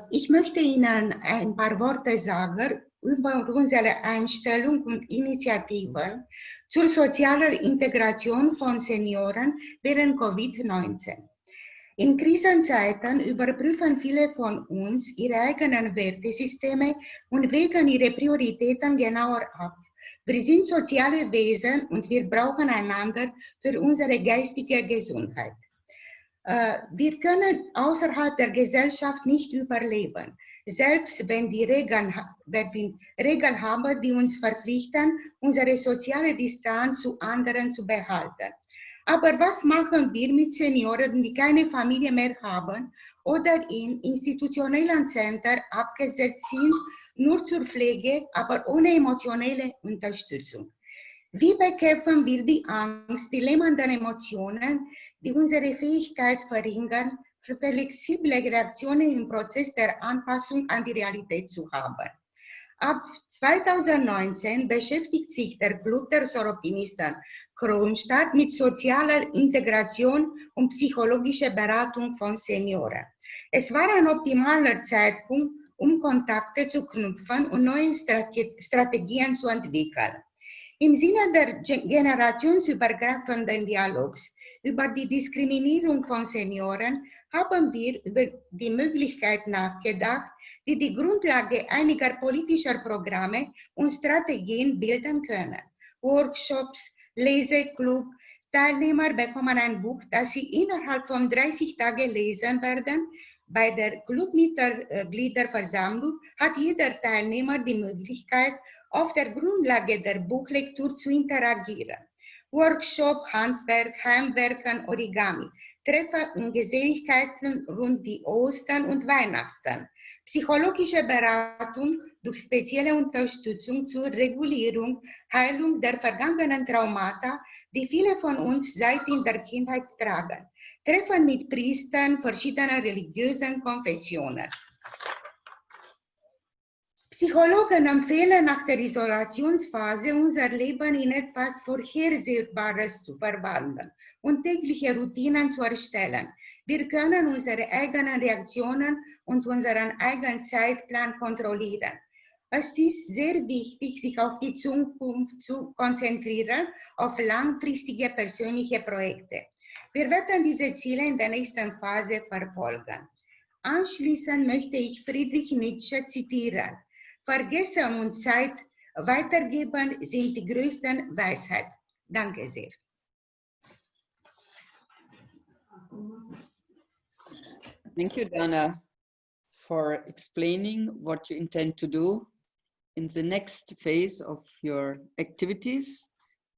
Ich möchte Ihnen ein paar Worte sagen über unsere Einstellung und Initiativen zur sozialen Integration von Senioren während Covid-19. In Krisenzeiten überprüfen viele von uns ihre eigenen Wertesysteme und wägen ihre Prioritäten genauer ab. Wir sind soziale Wesen und wir brauchen einander für unsere geistige Gesundheit. Wir können außerhalb der Gesellschaft nicht überleben, selbst wenn wir Regeln haben, die uns verpflichten, unsere soziale Distanz zu anderen zu behalten. Aber was machen wir mit Senioren, die keine Familie mehr haben oder in institutionellen Zentren abgesetzt sind, nur zur Pflege, aber ohne emotionelle Unterstützung? Wie bekämpfen wir die Angst, die lähmenden Emotionen, die unsere Fähigkeit verringern, für flexible Reaktionen im Prozess der Anpassung an die Realität zu haben? Ab 2019 beschäftigt sich der Club der Soroptimisten Kronstadt mit sozialer Integration und psychologischer Beratung von Senioren. Es war ein optimaler Zeitpunkt, um Kontakte zu knüpfen und neue Strategien zu entwickeln. Im Sinne der generationsübergreifenden Dialogs über die Diskriminierung von Senioren haben wir über die Möglichkeit nachgedacht, die die Grundlage einiger politischer Programme und Strategien bilden können. Workshops, Leseklub, Teilnehmer bekommen ein Buch, das sie innerhalb von 30 Tagen lesen werden. Bei der Clubmitgliederversammlung hat jeder Teilnehmer die Möglichkeit, auf der Grundlage der Buchlektüre zu interagieren. Workshop, Handwerk, Heimwerken, Origami, Treffen und Geselligkeiten rund die Ostern und Weihnachten, psychologische Beratung durch spezielle Unterstützung zur Regulierung, Heilung der vergangenen Traumata, die viele von uns seit in der Kindheit tragen, Treffen mit Priestern verschiedener religiösen Konfessionen. Psychologen empfehlen nach der Isolationsphase unser Leben in etwas Vorhersehbares zu verwandeln und tägliche Routinen zu erstellen. Wir können unsere eigenen Reaktionen und unseren eigenen Zeitplan kontrollieren. Es ist sehr wichtig, sich auf die Zukunft zu konzentrieren, auf langfristige persönliche Projekte. Wir werden diese Ziele in der nächsten Phase verfolgen. Anschließend möchte ich Friedrich Nietzsche zitieren. Vergessen und Zeit weitergeben sind die größten Weisheit. Danke sehr. Thank you, Dana, for explaining what you intend to do in the next phase of your activities.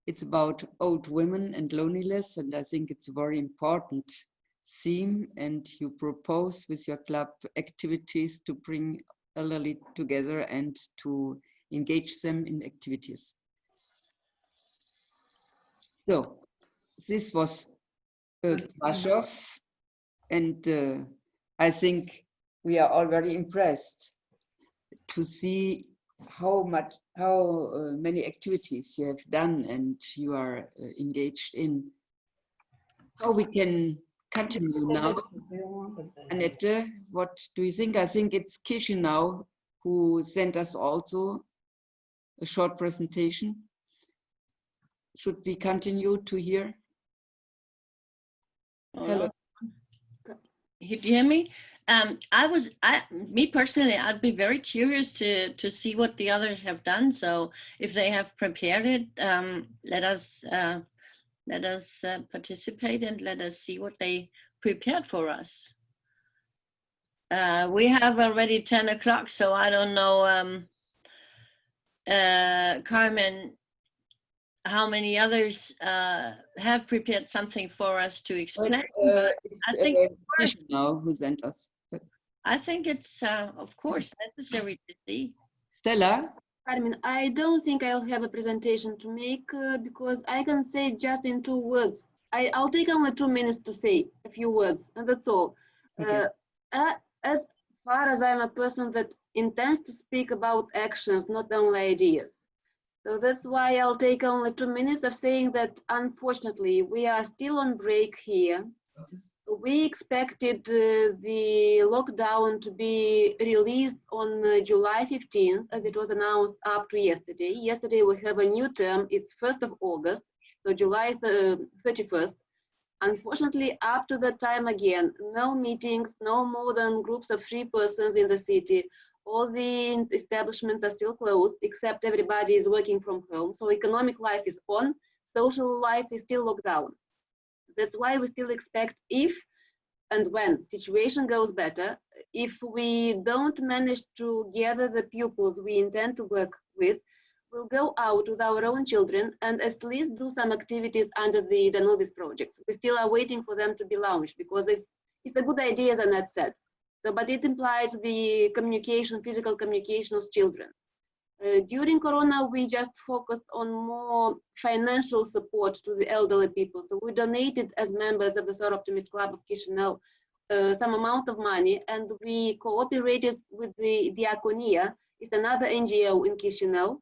It's about old women and loneliness, and I think it's a very important theme, and you propose with your club activities to bring elderly together and to engage them in activities. So this was Brasov, and I think we are all very impressed to see how many activities you have done and you are engaged in. How we can continue now. Annette, what do you think? I think it's Chisinau who sent us also a short presentation. Should we continue to hear? Hello. You hear me? Me personally, I'd be very curious to see what the others have done. So if they have prepared it, let us participate and let us see what they prepared for us. We have already 10 o'clock, so I don't know, Carmen, how many others have prepared something for us to explain. I think now who sent us. I think it's, of course, necessary to see. Stella? Carmen, I don't think I'll have a presentation to make because I can say just in 2 words. I'll take only 2 minutes to say a few words, and that's all. Okay. As far as I'm a person that intends to speak about actions, not only ideas. So that's why I'll take only 2 minutes of saying that, unfortunately, we are still on break here. We expected the lockdown to be released on July 15th, as it was announced up to yesterday. Yesterday we have a new term, it's 1st of August, so July 31st. Unfortunately, up to that time again, no meetings, no more than groups of 3 persons in the city. All the establishments are still closed, except everybody is working from home. So economic life is on, social life is still locked down. That's why we still expect, if and when situation goes better, if we don't manage to gather the pupils we intend to work with, we'll go out with our own children and at least do some activities under the Danube projects. We still are waiting for them to be launched because it's a good idea, as Annette said. So, but it implies the communication, physical communication with children. During Corona, we just focused on more financial support to the elderly people. So we donated, as members of the Soar Optimist Club of Chisinau, some amount of money, and we cooperated with the Diaconia. It's another NGO in Chisinau,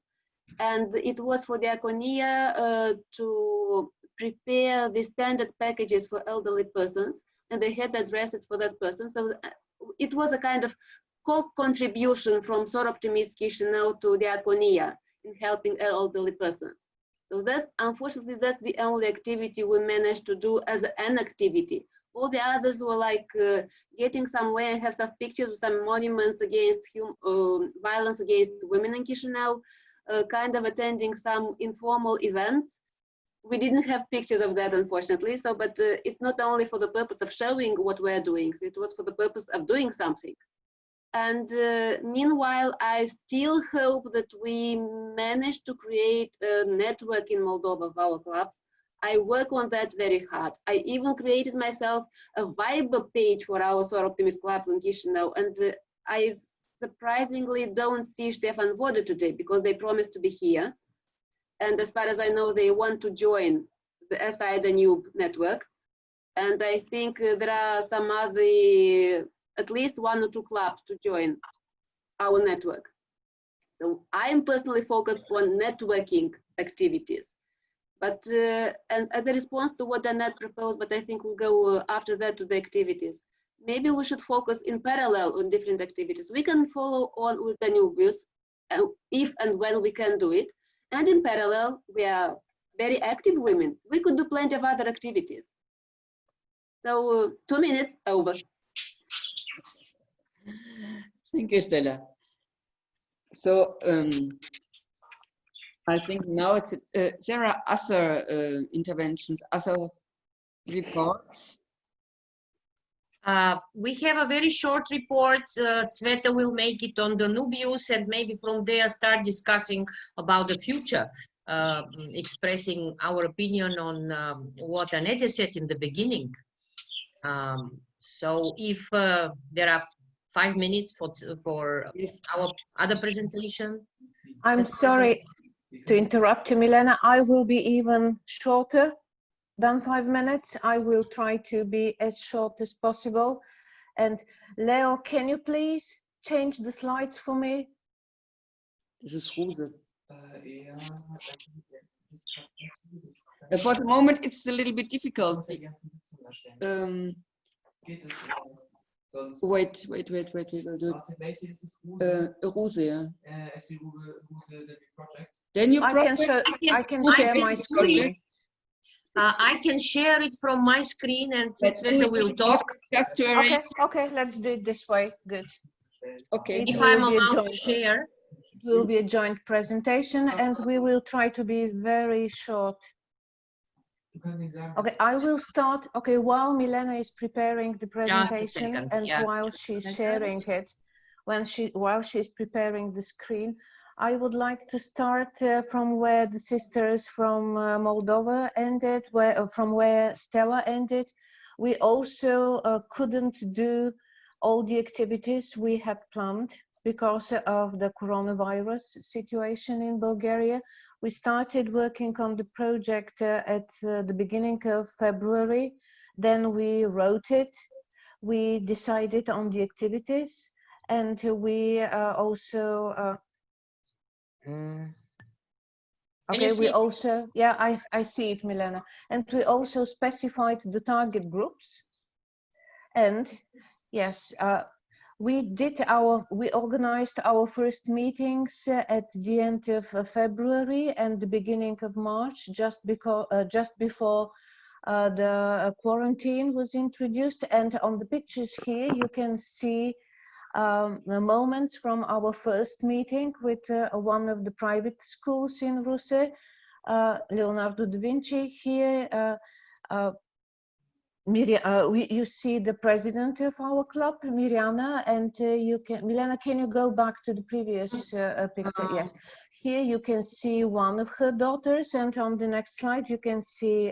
and it was for Diaconia to prepare the standard packages for elderly persons, and they had addresses for that person. So it was a kind of co-contribution from Soar Optimist Chisinau to Diaconia in helping elderly persons. So that's, unfortunately, that's the only activity we managed to do as an activity. All the others were like getting somewhere and have some pictures of some monuments against violence against women in Chisinau, kind of attending some informal events. We didn't have pictures of that, unfortunately. So, but it's not only for the purpose of showing what we're doing, so it was for the purpose of doing something. And meanwhile, I still hope that we manage to create a network in Moldova of our clubs. I work on that very hard. I even created myself a Viber page for our Soar Optimist clubs in Chisinau. And I surprisingly don't see Stefan Voda today because they promised to be here. And as far as I know, they want to join the SI Danube network. And I think there are some other, at least 1 or 2 clubs to join our network. So I am personally focused on networking activities. But, and as a response to what Annette proposed, but I think we'll go after that to the activities. Maybe we should focus in parallel on different activities. We can follow on with the Danubius if and when we can do it. And in parallel, we are very active women. We could do plenty of other activities. So 2 minutes, over. Thank you, Stella. So I think now it's there are other interventions, other reports. We have a very short report. Sveta will make it on the Danubius, and maybe from there start discussing about the future, expressing our opinion on what Annette said in the beginning. So if there are 5 minutes for our other presentation. I'm sorry to interrupt you, Milena. I will be even shorter than 5 minutes. I will try to be as short as possible. And Leo, can you please change the slides for me? This is Rose. For the moment, it's a little bit difficult. Wait, we will do it. Rose, yeah. Then you I can share my screen. I can share it from my screen, and Sveta will talk. Okay, let's do it this way. Good. Okay. If I'm allowed to share. It will be a joint presentation, and we will try to be very short. Okay, I will start. Okay, while Milena is preparing the presentation and yeah. while she's sharing it, while she's preparing the screen, I would like to start from where the sisters from Moldova ended, from where Stella ended. We also couldn't do all the activities we had planned because of the coronavirus situation in Bulgaria. We started working on the project at the beginning of February. Then we wrote it. We decided on the activities, and we also. Okay, we also, yeah, I see it, Milena. And we also specified the target groups. And yes, we organized our first meetings at the end of February and the beginning of March, just before the quarantine was introduced. And on the pictures here, you can see the moments from our first meeting with one of the private schools in Russe, Leonardo da Vinci. Here, you see the president of our club, Mirjana, and Milena, can you go back to the previous picture? Yes. Here you can see one of her daughters, and on the next slide you can see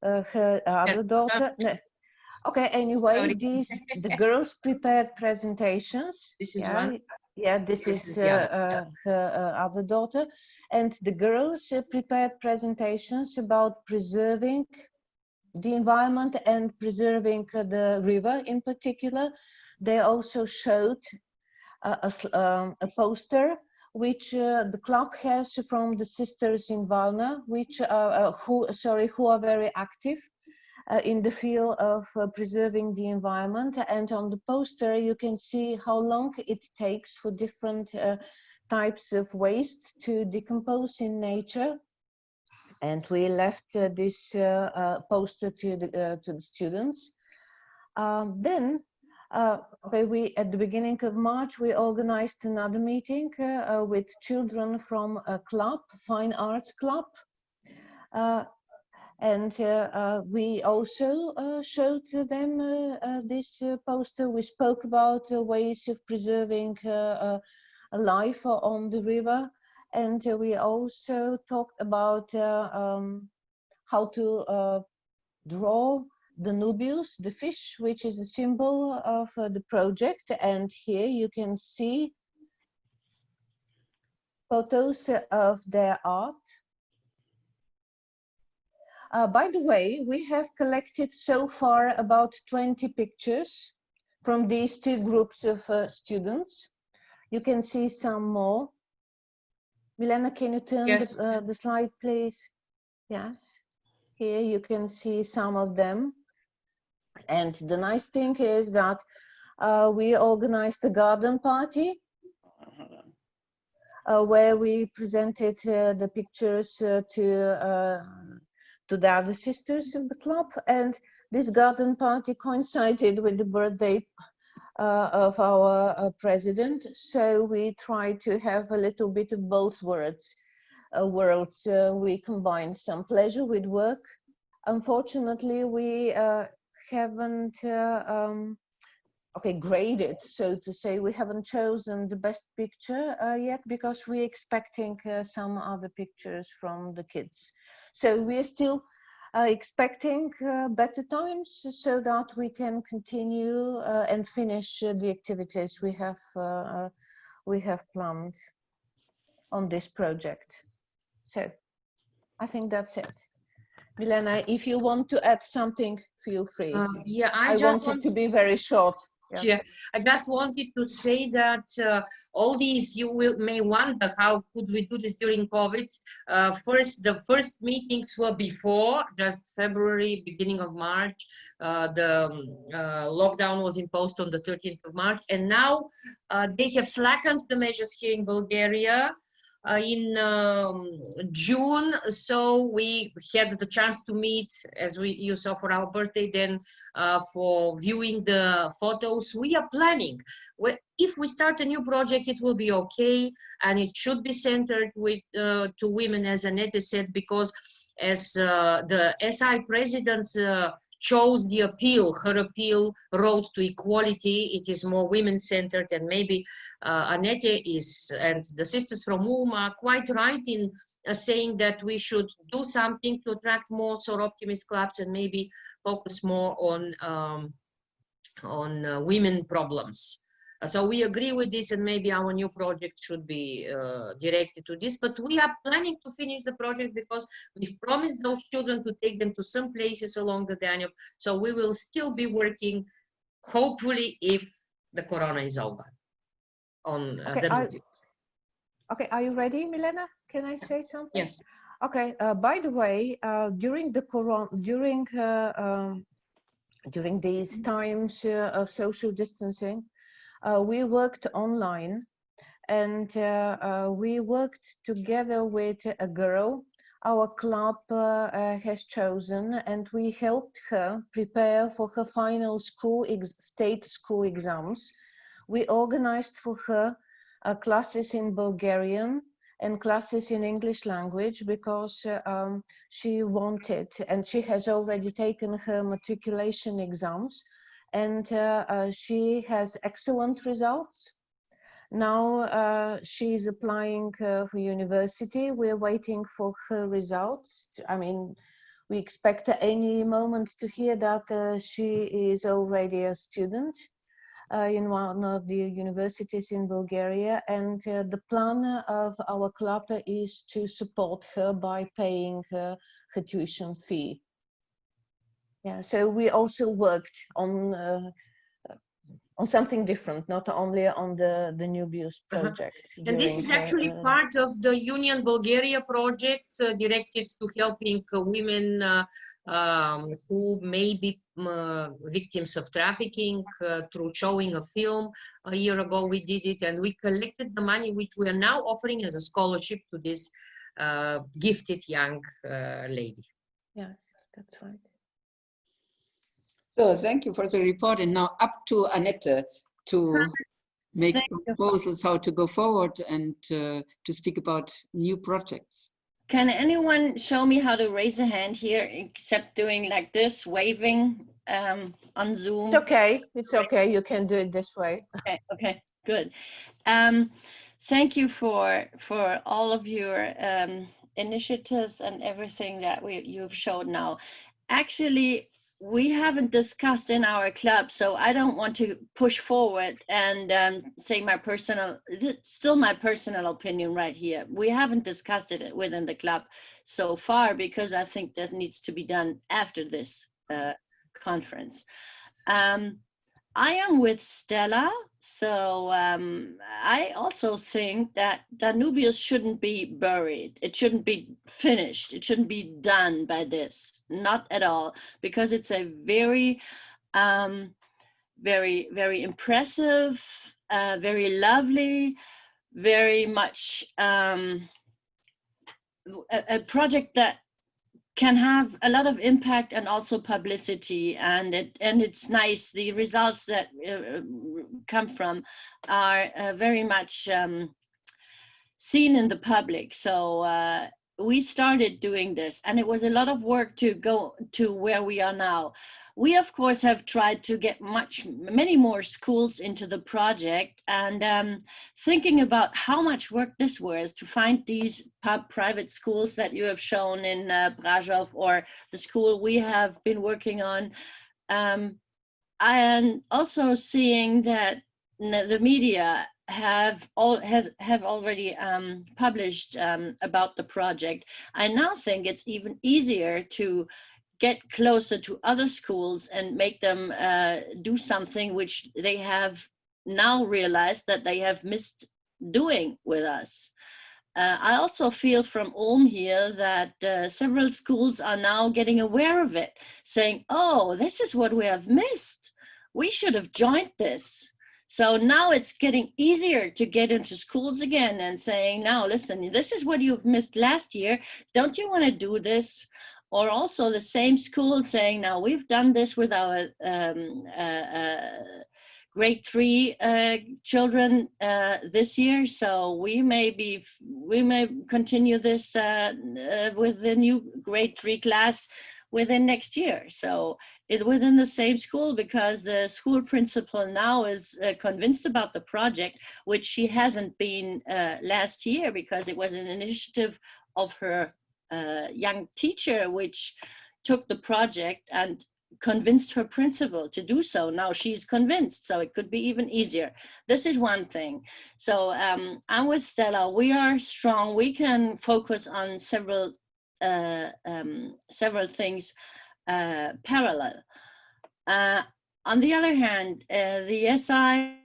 her other daughter. No. Okay, anyway, the girls prepared presentations. This is one. Yeah, this is her other daughter. And the girls prepared presentations about preserving the environment and preserving the river in particular. They also showed a poster which the club has from the sisters in Varna, who are very active in the field of preserving the environment. And on the poster you can see how long it takes for different types of waste to decompose in nature. And we left this poster to the students. Then at the beginning of March, we organized another meeting with children from a club, Fine Arts Club. And we also showed them this poster. We spoke about ways of preserving life on the river. And we also talked about how to draw the Nubius, the fish, which is a symbol of the project. And here you can see photos of their art. By the way, we have collected so far about 20 pictures from these two groups of students. You can see some more. Milena, can you turn the slide, please? Yes. Here you can see some of them. And the nice thing is that we organized a garden party where we presented the pictures to the other sisters of the club. And this garden party coincided with the birthday of our president. So we tried to have a little bit of both worlds. We combined some pleasure with work. Unfortunately, we haven't graded, so to say. We haven't chosen the best picture yet because we're expecting some other pictures from the kids. So we're still expecting better times so that we can continue and finish the activities we have planned on this project. So I think that's it. Milena, if you want to add something, feel free. Yeah, I wanted to be very short. Yeah, I just wanted to say that all these, you may wonder how could we do this during COVID. The first meetings were before, just February, beginning of March. The lockdown was imposed on the 13th of March, and now they have slackened the measures here in Bulgaria in June. So we had the chance to meet, as you saw, for our birthday, then for viewing the photos. We are planning, if we start a new project, it will be okay, and it should be centered with to women, as Annette said, because as the SI president chose the appeal, her appeal, Road to Equality. It is more women-centered, and maybe Annette is, and the sisters from UM are quite right in saying that we should do something to attract more Soroptimist clubs and maybe focus more on women problems. So we agree with this, and maybe our new project should be directed to this. But we are planning to finish the project because we've promised those children to take them to some places along the Danube. So we will still be working, hopefully, if the corona is over. On Okay, are you ready, Milena? Can I say something? Yes. Okay. By the way, during the corona, during these times of social distancing, we worked online, and we worked together with a girl our club has chosen, and we helped her prepare for her final state school exams. We organized for her classes in Bulgarian and classes in English language because she wanted, and she has already taken her matriculation exams, and she has excellent results. Now she is applying for university. We're waiting for her results. I mean, we expect any moment to hear that she is already a student in one of the universities in Bulgaria, and the plan of our club is to support her by paying her tuition fee. Yeah, so we also worked on something different, not only on the Danubius project. And this is actually part of the Union Bulgaria project directed to helping women who may be victims of trafficking through showing a film. A year ago we did it, and we collected the money which we are now offering as a scholarship to this gifted young lady. Yeah, that's right. So thank you for the report, and now up to Annette to make proposals how to go forward and to speak about new projects. Can anyone show me how to raise a hand here, except doing like this, waving on Zoom? It's okay. It's okay. You can do it this way. Okay. Okay. Good. Thank you for all of your initiatives and everything that you've shown now. Actually, we haven't discussed in our club, so I don't want to push forward and say still my personal opinion right here. We haven't discussed it within the club so far because I think that needs to be done after this conference. I am with Stella, so I also think that Danubius shouldn't be buried. It shouldn't be finished. It shouldn't be done by this, not at all, because it's a very, very, very impressive, very lovely, very much a project that can have a lot of impact and also publicity, and it's nice. The results that come from are very much seen in the public. So we started doing this, and it was a lot of work to go to where we are now. We of course have tried to get many more schools into the project, and thinking about how much work this was to find these private schools that you have shown in Brașov, or the school we have been working on, and also seeing that the media have already published about the project. I now think it's even easier to get closer to other schools and make them do something which they have now realized that they have missed doing with us. I also feel from Ulm here that several schools are now getting aware of it, saying, oh, this is what we have missed. We should have joined this. So now it's getting easier to get into schools again and saying, now listen, this is what you've missed last year. Don't you want to do this? Or also the same school saying, now we've done this with our grade 3 children this year, so we may continue this with the new grade 3 class within next year. So it within the same school, because the school principal now is convinced about the project, which she hasn't been last year, because it was an initiative of her young teacher, which took the project and convinced her principal to do so. Now she's convinced, so it could be even easier. This is one thing. So I'm with Stella. We are strong. We can focus on several things parallel. On the other hand, the SI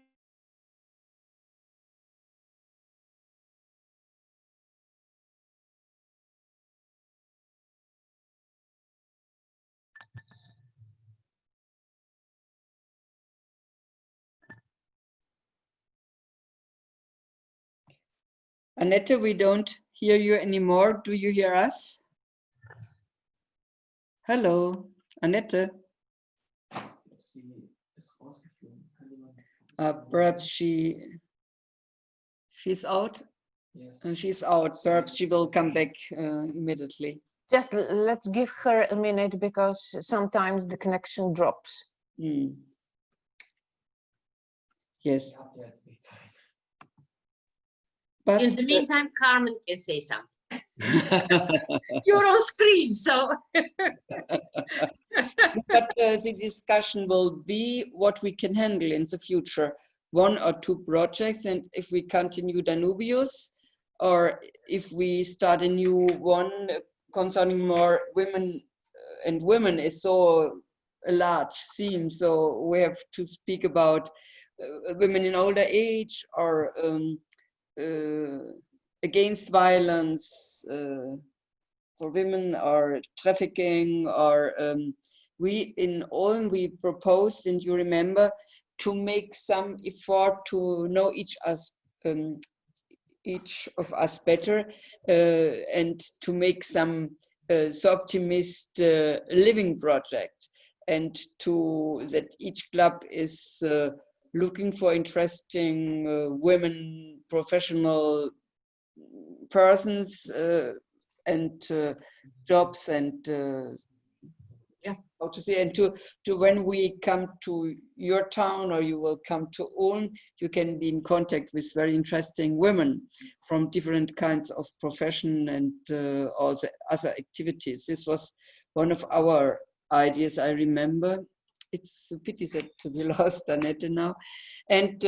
Annette, we don't hear you anymore. Do you hear us? Hello, Annette. Perhaps she's out. Yes. She's out. Perhaps she will come back immediately. Just let's give her a minute, because sometimes the connection drops. Mm. Yes. But in the meantime, Carmen can say something. You're on screen, so. But the discussion will be what we can handle in the future, 1 or 2 projects, and if we continue Danubius, or if we start a new one concerning more women, and women is so a large theme, so we have to speak about women in older age, or against violence for women, or trafficking, or we in Ulm, we proposed, and you remember, to make some effort to know each of us better, and to make some optimist living project, and that each club is looking for interesting women professional persons and jobs, and yeah, how to say, and to when we come to your town, or you will come to Ulm, you can be in contact with very interesting women from different kinds of profession, and all the other activities. This was one of our ideas, I remember. It's a pity that we lost Annette now. And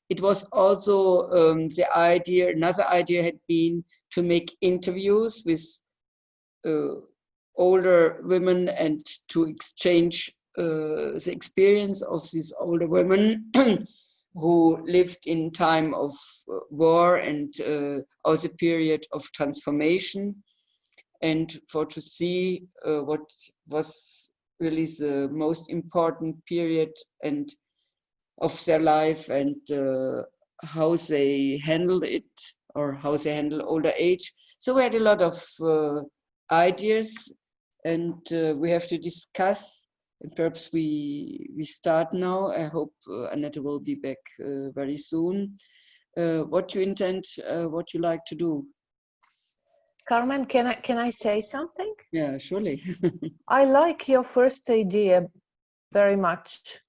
it was also the idea, another idea had been to make interviews with older women, and to exchange the experience of these older women who lived in time of war, and also period of transformation, and for to see what was really the most important period and of their life, and how they handled it, or how they handle older age. So we had a lot of ideas, and we have to discuss, and perhaps we start now. I hope Annette will be back very soon. What you intend, what you like to do? Carmen, can I say something? Yeah, surely. I like your first idea very much,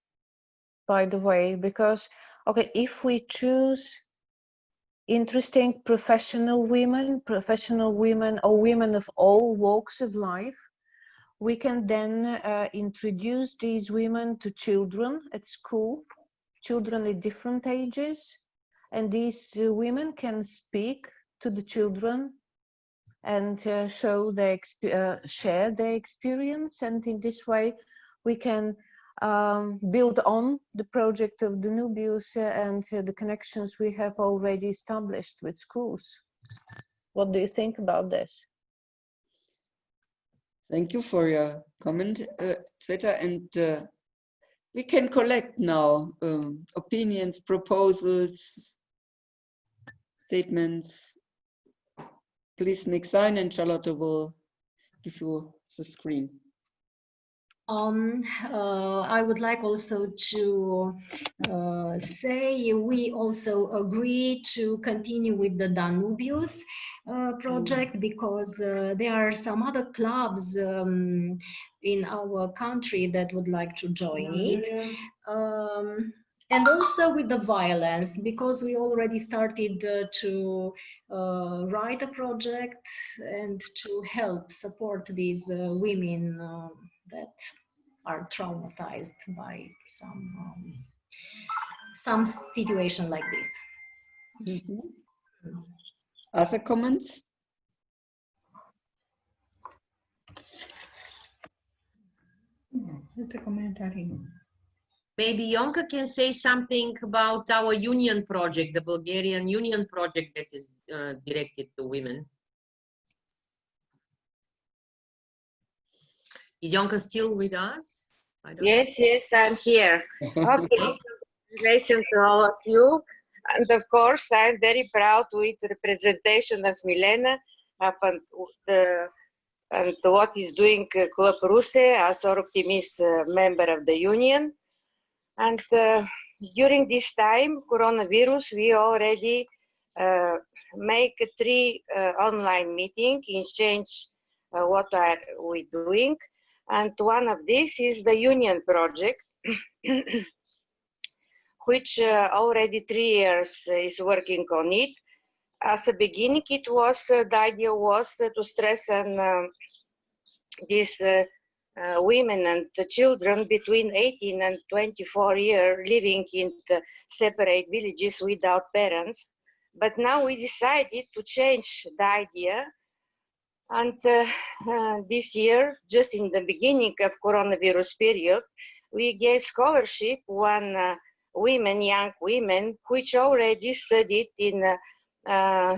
by the way, because, okay, if we choose interesting professional women or women of all walks of life, we can then introduce these women to children at school, children at different ages, and these women can speak to the children and share their experience, and in this way we can build on the project of Danubius and the connections we have already established with schools. What do you think about this? Thank you for your comment, Zeta, and we can collect now opinions, proposals, statements. Please make sign, and Charlotte will give you the screen. I would like also to say we also agree to continue with the Danubius project because there are some other clubs in our country that would like to join it. And also with the violence, because we already started to write a project and to help support these women that are traumatized by some situation like this. Other comments? Maybe Yonka can say something about our union project, the Bulgarian union project that is directed to women. Is Yonka still with us? Yes, yes, I'm here. Okay, congratulations to all of you. And of course, I'm very proud with the representation of Milena and what is doing Club Ruse as our optimist member of the union. And during this time, coronavirus, we already make 3 online meetings, exchange what are we doing. And one of these is the union project, which already 3 years is working on it. As a beginning, it was the idea was to stress on these women and the children between 18 and 24 years living in the separate villages without parents. But now we decided to change the idea. And this year, just in the beginning of coronavirus period, we gave scholarship one young women, which already studied in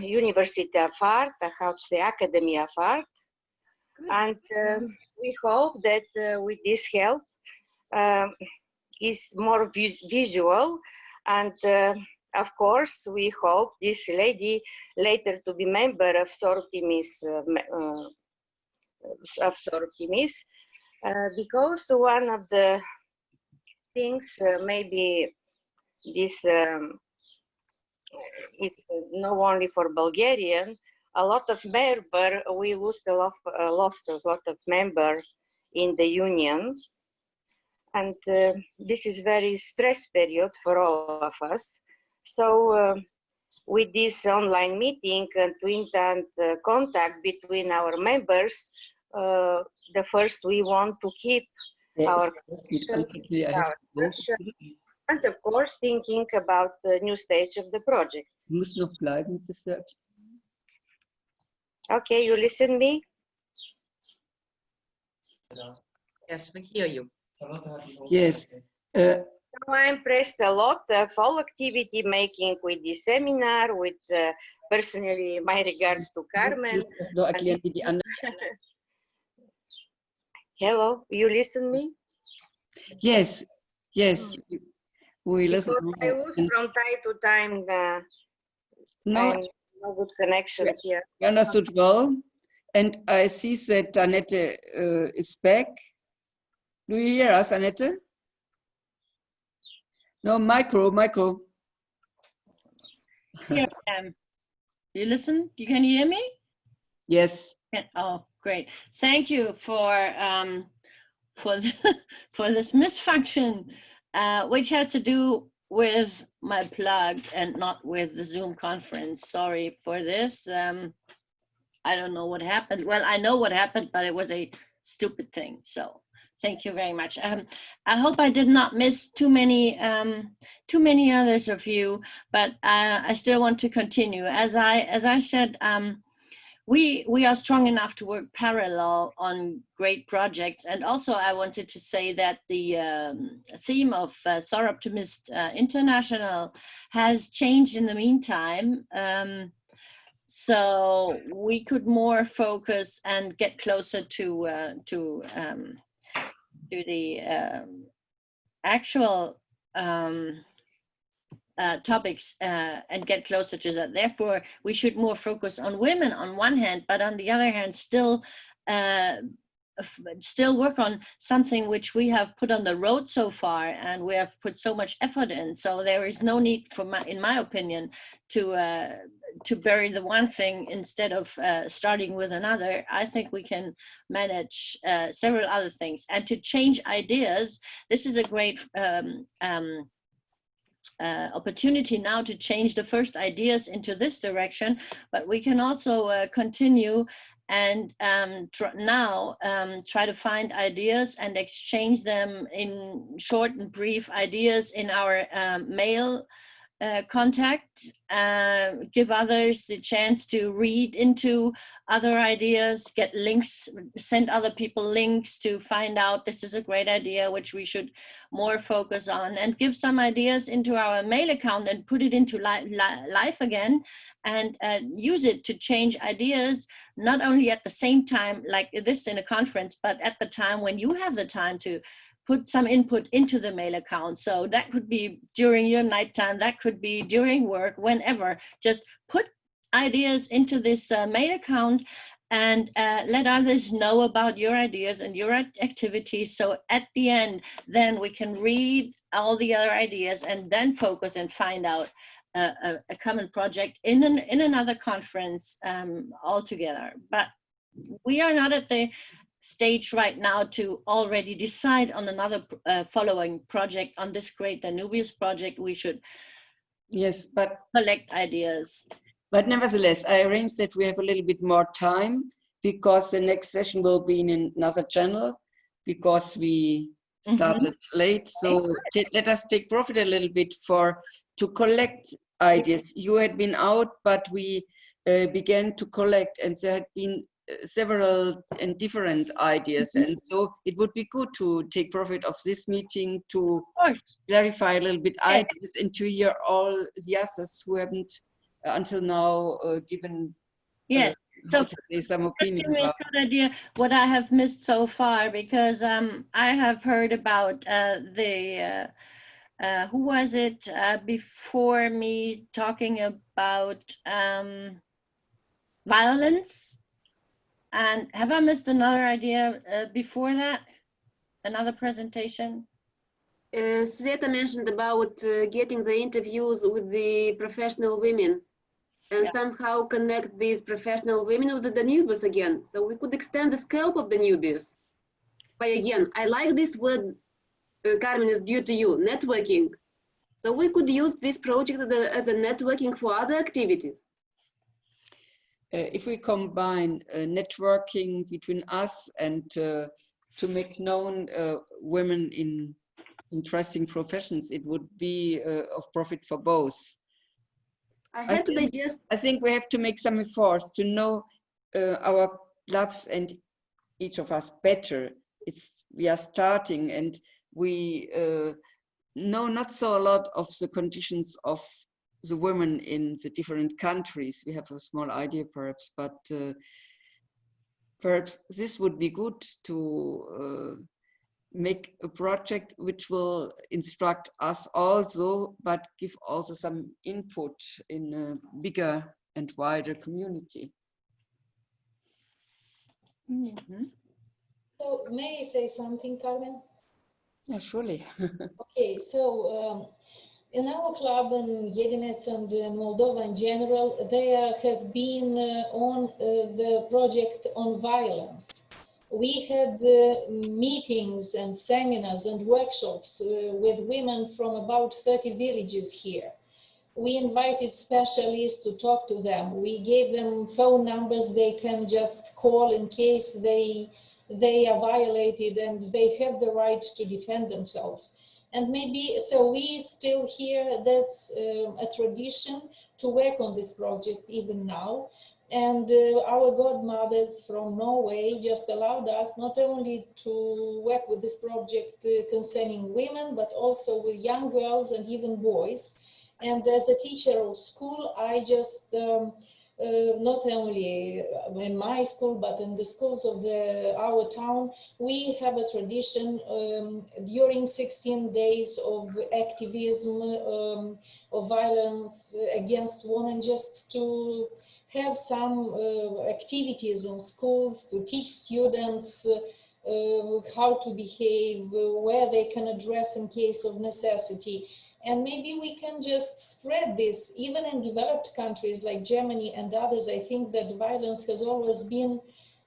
University of Art, how to say, Academy of Art. And we hope that with this help is more visual, and of course we hope this lady later to be member of Sortimis, because one of the things maybe this it's not only for Bulgarian. A lot of we lost a lot of members in the union, and this is very stress period for all of us. So with this online meeting and to instant contact between our members, the first we want to keep our and of course thinking about the new stage of the project. Okay, you listen me? Yes, we hear you. Yes. I'm impressed a lot of all activity making with this seminar, with personally my regards to Carmen. Hello, you listen me? Yes, yes. We listen. I lose from time to time no good connection here. You understood well. And I see that Annette is back. Do you hear us, Annette? No, micro. Here I am. You listen? You can hear me? Yes. Oh, great. Thank you for this misfunction, which has to do with my plug and not with the Zoom conference. Sorry for this. I don't know what happened. Well, I know what happened, but it was a stupid thing. So thank you very much. I hope I did not miss too many others of you, but I still want to continue. As I said, we are strong enough to work parallel on great projects. And also I wanted to say that the theme of SOR Optimist International has changed in the meantime. So we could more focus and get closer to the actual topics and get closer to that. Therefore, we should more focus on women on one hand, but on the other hand, still still work on something which we have put on the road so far, and we have put so much effort in. So there is no need, in my opinion, to bury the one thing instead of starting with another. I think we can manage several other things, and to change ideas. This is a great opportunity now to change the first ideas into this direction, but we can also continue and try to find ideas and exchange them in short and brief ideas in our mail contact, give others the chance to read into other ideas, get links, send other people links to find out this is a great idea which we should more focus on, and give some ideas into our mail account and put it into life again, and use it to change ideas, not only at the same time like this in a conference, but at the time when you have the time to put some input into the mail account. So that could be during your nighttime, that could be during work, whenever. Just put ideas into this mail account and let others know about your ideas and your activities. So at the end, then we can read all the other ideas and then focus and find out a common project in another conference altogether. But we are not at the stage right now to already decide on another following project on this great Danubius project. We should collect ideas. But nevertheless, I arranged that we have a little bit more time, because the next session will be in another channel, because we started late. So let us take profit a little bit to collect ideas. You had been out, but we began to collect, and there had been several and different ideas, and so it would be good to take profit of this meeting to clarify a little bit ideas and to hear all the others who haven't until now given so some opinion give me about a good idea what I have missed so far, because I have heard about who was it before me talking about violence. And have I missed another idea before that? Another presentation? Sveta mentioned about getting the interviews with the professional women and somehow connect these professional women with the Danubius again. So we could extend the scope of Danubius. But again, I like this word, Carmen, is due to you, networking. So we could use this project as a networking for other activities. If we combine networking between us and to make known women in interesting professions, it would be of profit for both. I think we have to make some efforts to know our clubs and each of us better. We are starting, and we know not so a lot of the conditions of the women in the different countries. We have a small idea perhaps, but perhaps this would be good to make a project which will instruct us also, but give also some input in a bigger and wider community. So may I say something, Carmen? Yeah, surely. Okay, so in our club in Jedinets and Moldova in general, they have been on the project on violence. We had meetings and seminars and workshops with women from about 30 villages here. We invited specialists to talk to them. We gave them phone numbers they can just call in case they are violated and they have the right to defend themselves. And maybe, so we still hear that's a tradition to work on this project even now. And our godmothers from Norway just allowed us not only to work with this project concerning women, but also with young girls and even boys. And as a teacher of school, I just, not only in my school, but in the schools of our town, we have a tradition during 16 days of activism, of violence against women, just to have some activities in schools to teach students how to behave, where they can address in case of necessity. And maybe we can just spread this, even in developed countries like Germany and others. I think that violence has always been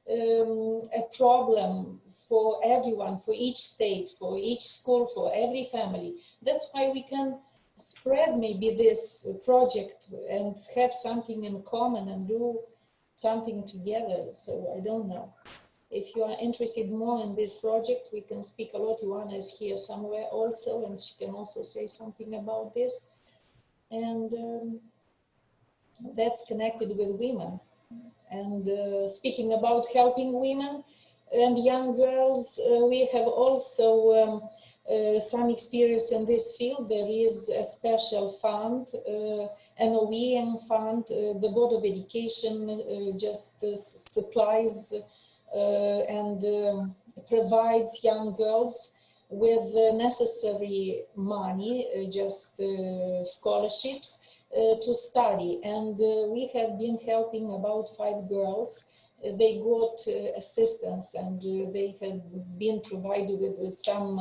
a problem for everyone, for each state, for each school, for every family. That's why we can spread maybe this project and have something in common and do something together. So I don't know. If you are interested more in this project, we can speak a lot. Ioana is here somewhere also, and she can also say something about this. And that's connected with women. And speaking about helping women and young girls, we have also some experience in this field. There is a special fund, an OEM fund. The Board of Education just supplies and provides young girls with necessary money, just scholarships to study. And we have been helping about 5 girls. They got assistance, and they have been provided with some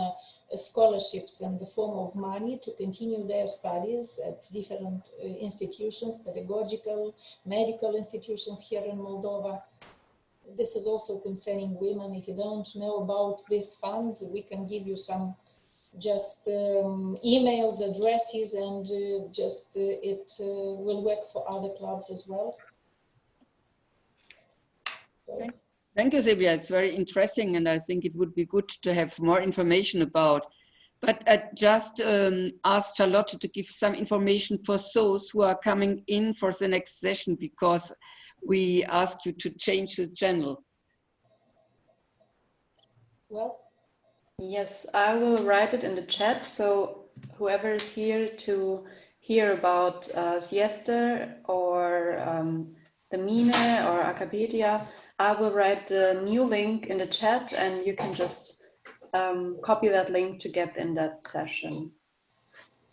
scholarships in the form of money to continue their studies at different institutions, pedagogical, medical institutions here in Moldova. This is also concerning women. If you don't know about this fund, we can give you some just emails, addresses, and it will work for other clubs as well. So. Thank you, Silvia. It's very interesting, and I think it would be good to have more information about. But I just asked Charlotte to give some information for those who are coming in for the next session, because we ask you to change the channel. Well, yes, I will write it in the chat, so whoever is here to hear about Siesta or the Mine or Acapedia, I will write the new link in the chat, and you can just copy that link to get in that session,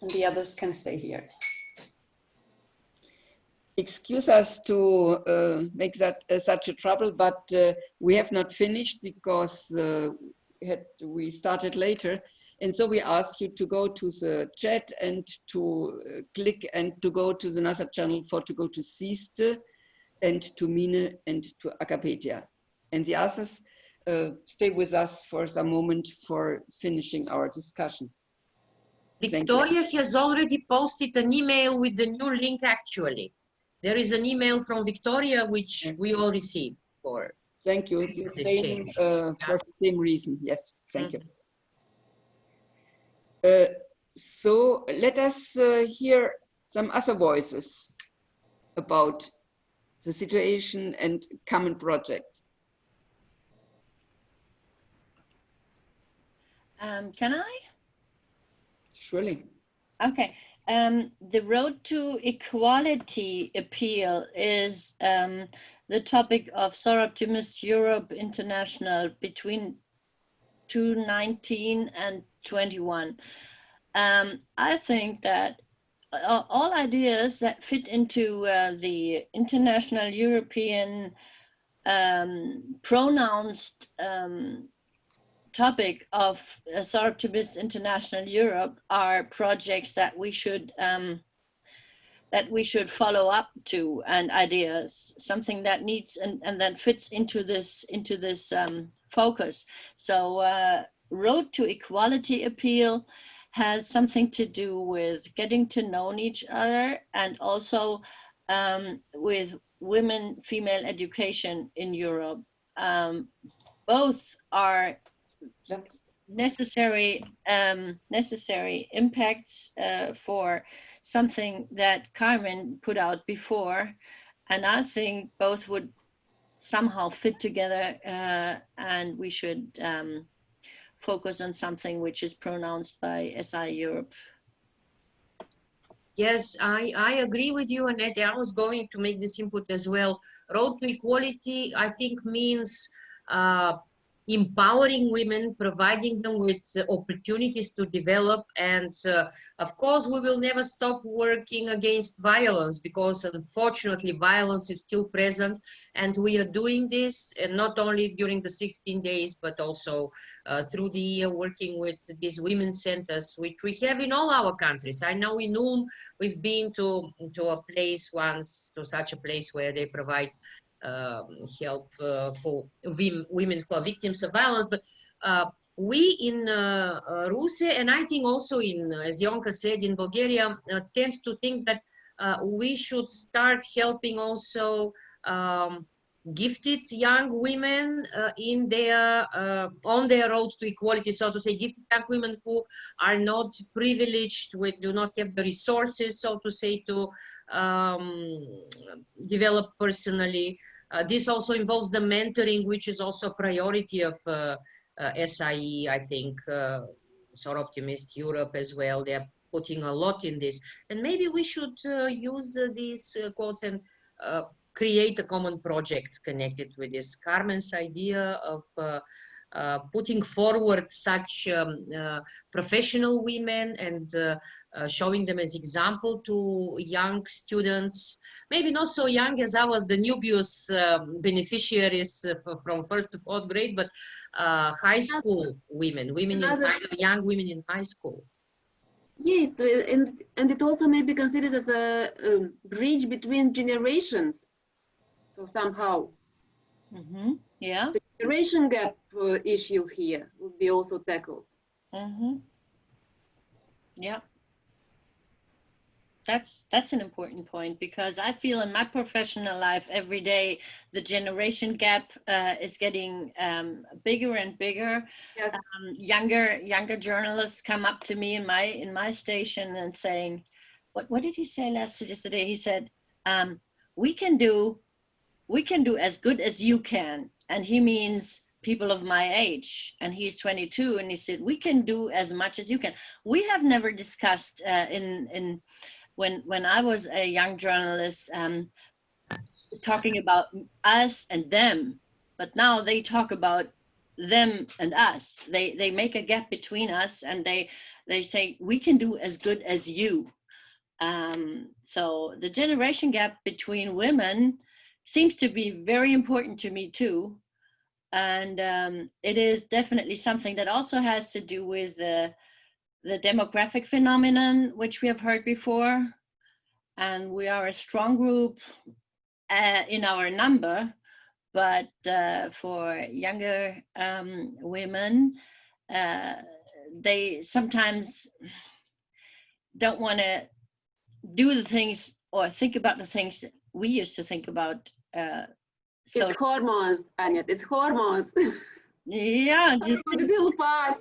and the others can stay here. Excuse us to make that such a trouble, but we have not finished because we started later. And so we ask you to go to the chat and to click and to go to another channel to go to Sieste and to Mine and to Acapedia. And the others stay with us for some moment for finishing our discussion. Victoria has already posted an email with the new link actually. There is an email from Victoria which we all received for. Thank you. The same, for the same reason. Yes, thank you. So let us hear some other voices about the situation and common projects. Can I? Surely. Okay. The road to equality appeal is the topic of Soroptimist Europe International between 2019 and 21. I think that all ideas that fit into the international European pronounced topic of Soroptimist International Europe are projects that we should follow up to, and ideas, something that needs and that fits into this focus. So road to equality appeal has something to do with getting to know each other, and also with women, female education in Europe. Both are necessary impacts for something that Carmen put out before, and I think both would somehow fit together, and we should focus on something which is pronounced by SI Europe. Yes, I agree with you, Annette. I was going to make this input as well. Road to equality, I think, means empowering women, providing them with opportunities to develop. And of course, we will never stop working against violence, because unfortunately violence is still present, and we are doing this, and not only during the 16 days, but also through the year, working with these women's centers, which we have in all our countries. I know in Ulm, we've been to a place once, to such a place where they provide help for women who are victims of violence. But we in Russia, and I think also in, as Yonka said, in Bulgaria, tend to think that we should start helping also gifted young women in their on their road to equality, so to say, gifted young women who are not privileged, with do not have the resources, so to say, to develop personally. This also involves the mentoring, which is also a priority of SIE, I think, Soroptimist Europe as well. They're putting a lot in this. And maybe we should use these quotes and create a common project connected with this. Carmen's idea of putting forward such professional women and showing them as example to young students, maybe not so young as our Danubius beneficiaries from 1st to 4th grade, but high school women, young women in high school. Yeah, and it also may be considered as a bridge between generations. So somehow, yeah, the generation gap issue here would be also tackled. Yeah. That's an important point, because I feel in my professional life every day the generation gap is getting bigger and bigger. Yes. Younger journalists come up to me in my station and saying, what did he say yesterday? He said, we can do as good as you can, and he means people of my age, and he's 22, and he said, we can do as much as you can. We have never discussed when I was a young journalist, talking about us and them, but now they talk about them and us. They make a gap between us, and they say we can do as good as you. So the generation gap between women seems to be very important to me too, and it is definitely something that also has to do with the demographic phenomenon, which we have heard before. And we are a strong group in our number, but for younger women, they sometimes don't want to do the things or think about the things we used to think about. So it's hormones, Anya, it's hormones. Yeah, it will pass.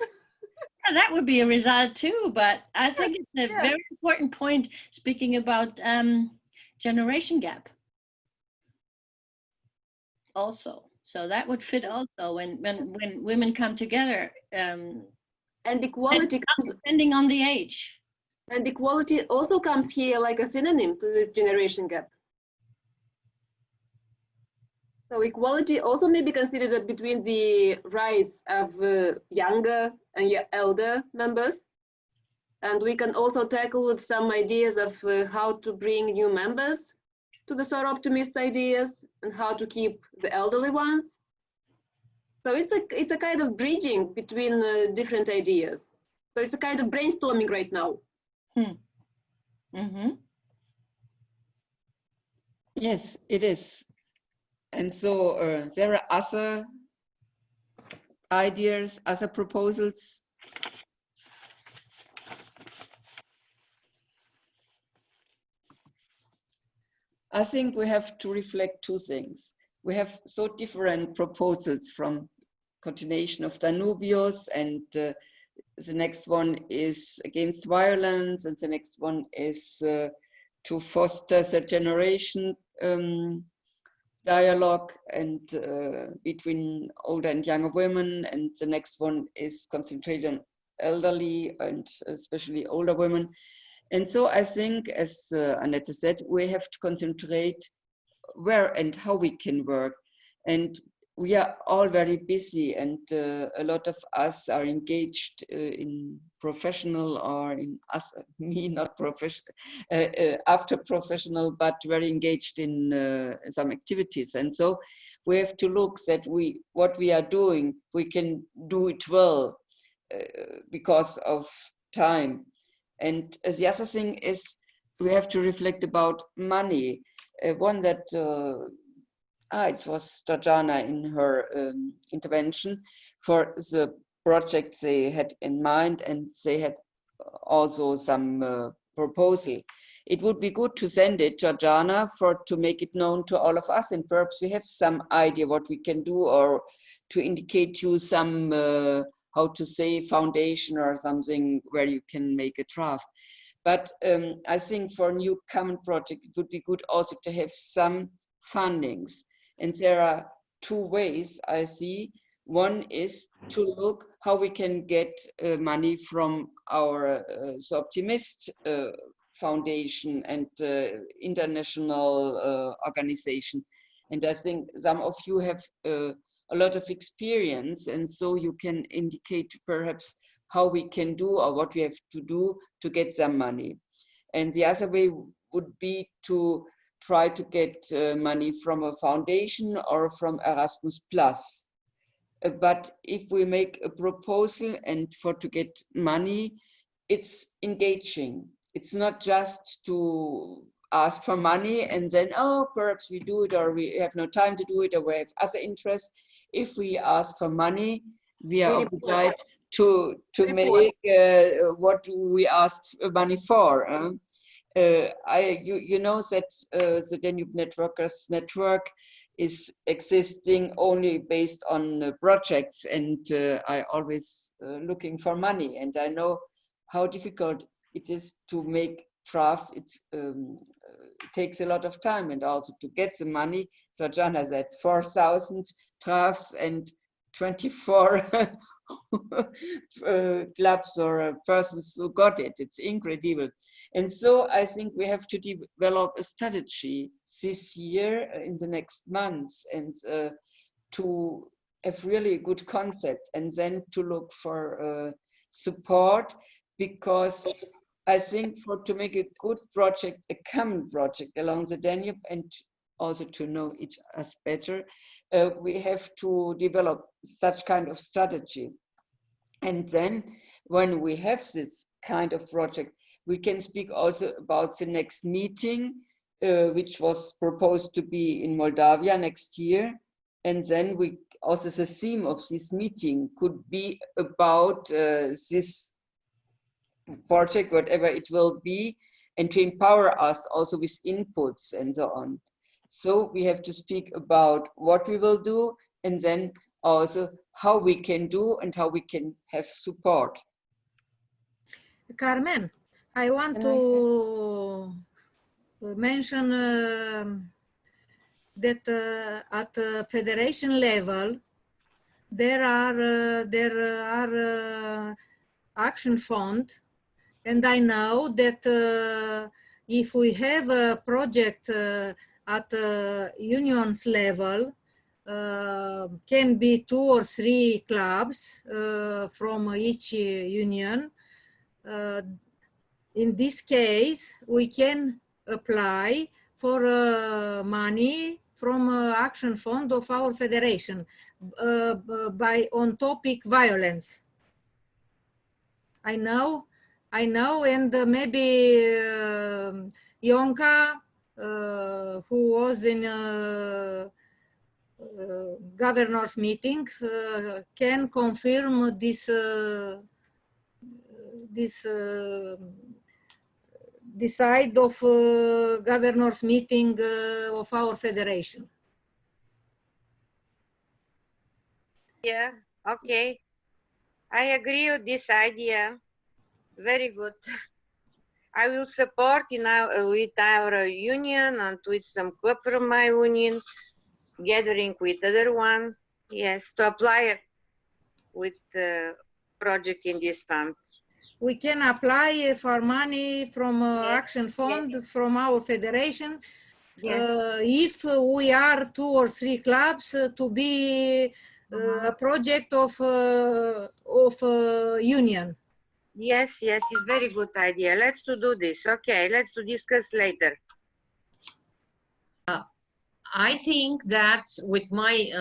Yeah, that would be a result too, but I think it's a very important point, speaking about generation gap also. So that would fit also when women come together. And equality comes depending on the age. And equality also comes here like a synonym to this generation gap. So equality also may be considered between the rights of younger and elder members. And we can also tackle with some ideas of how to bring new members to the Soroptimist ideas and how to keep the elderly ones. So it's a kind of bridging between different ideas. So it's a kind of brainstorming right now. Yes, it is. And so there are other ideas, other proposals. I think we have to reflect two things. We have so different proposals from continuation of Danubius, and the next one is against violence, and the next one is to foster the generation dialogue and between older and younger women, and the next one is concentrated on elderly and especially older women. And so I think, as Annette said, we have to concentrate where and how we can work. And we are all very busy, and a lot of us are engaged in professional or in us, me not professional, after professional, but very engaged in some activities. And so we have to look that what we are doing, we can do it well because of time. And the other thing is we have to reflect about money. One that it was Georgiana in her intervention for the project they had in mind, and they had also some proposal. It would be good to send it, Georgiana, to make it known to all of us, and perhaps we have some idea what we can do, or to indicate you some, how to say, foundation or something where you can make a draft. But I think for a new common project, it would be good also to have some fundings. And there are two ways I see. One is to look how we can get money from our Optimist Foundation and international organization. And I think some of you have a lot of experience, and so you can indicate perhaps how we can do or what we have to do to get some money. And the other way would be to try to get money from a foundation or from Erasmus+. But if we make a proposal and to get money, it's engaging. It's not just to ask for money and then, oh, perhaps we do it, or we have no time to do it, or we have other interests. If we ask for money, we are obliged to make what we ask money for. You know that the Danube-Networkers network is existing only based on projects, and I always looking for money, and I know how difficult it is to make drafts. It takes a lot of time, and also to get the money. Georgiana said 4,000 drafts and 24 clubs or persons who got it. It's incredible. And so I think we have to develop a strategy this year, in the next months, and to have really a good concept, and then to look for support, because I think to make a good project, a common project along the Danube, and also to know each other better, we have to develop such kind of strategy. And then when we have this kind of project, we can speak also about the next meeting, which was proposed to be in Moldavia next year. And then we also, the theme of this meeting could be about this project, whatever it will be, and to empower us also with inputs and so on. So we have to speak about what we will do, and then also how we can do and how we can have support. Carmen, I want to mention that at the federation level, there are action fund, and I know that if we have a project at unions level, can be 2 or 3 clubs from each union. In this case, we can apply for money from action fund of our federation on topic violence. I know, and maybe Yonka, who was in governor's meeting, can confirm this side of governor's meeting of our federation. Yeah, okay. I agree with this idea. Very good. I will support with our union and with some club from my union, gathering with other one, yes, to apply with the project in this fund. We can apply for money from Action Fund, from our federation, if we are 2 or 3 clubs to be a project of union. Yes, yes, it's very good idea. Let's to do this. Okay, let's to discuss later. I think that with my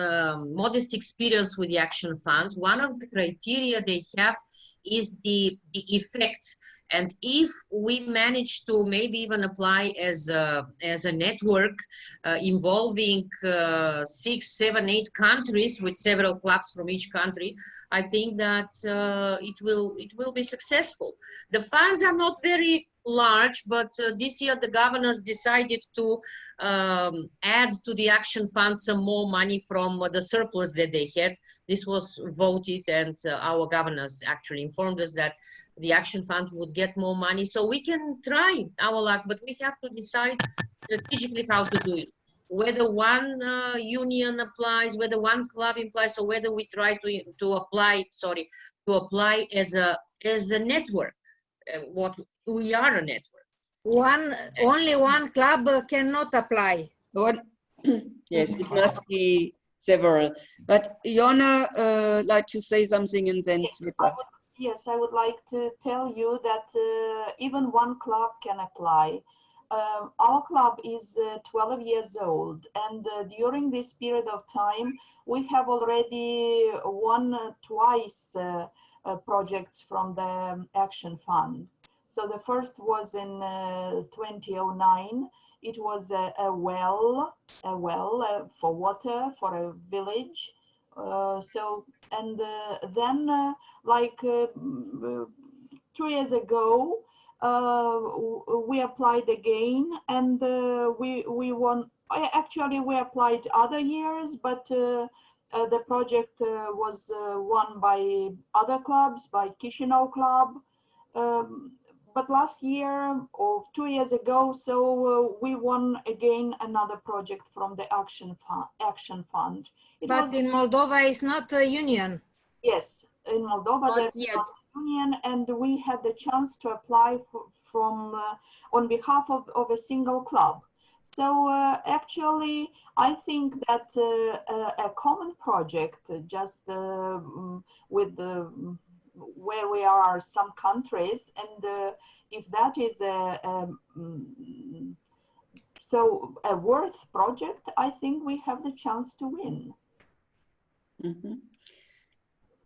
modest experience with the Action Fund, one of the criteria they have is the effect. And if we manage to maybe even apply as a network involving 6, 7, 8 countries with several clubs from each country, I think that it will be successful. The funds are not very large, but this year the governors decided to add to the Action Fund some more money from the surplus that they had. This was voted, and our governors actually informed us that the Action Fund would get more money. So we can try our luck, but we have to decide strategically how to do it. Whether one union applies, whether one club applies, or whether we try to apply as a network. What we are a network. Only one club cannot apply. Yes, it must be several. But Jonna, like to say something and then Sveta. Yes, I would like to tell you that even one club can apply. Our club is 12 years old, and during this period of time, we have already won twice projects from the Action Fund. So the first was in 2009. It was a well for water for a village. Then like 2 years ago, we applied again, and we won. Actually, we applied other years, but the project was won by other clubs, by Chisinau Club. But last year or 2 years ago, so we won again another project from the Action Fund. But in Moldova, it's not a union. Yes, in Moldova, there's not a union, and we had the chance to apply from on behalf of a single club. So actually, I think that a common project, just with where we are some countries, and if that is a worth project, I think we have the chance to win. Mm-hmm.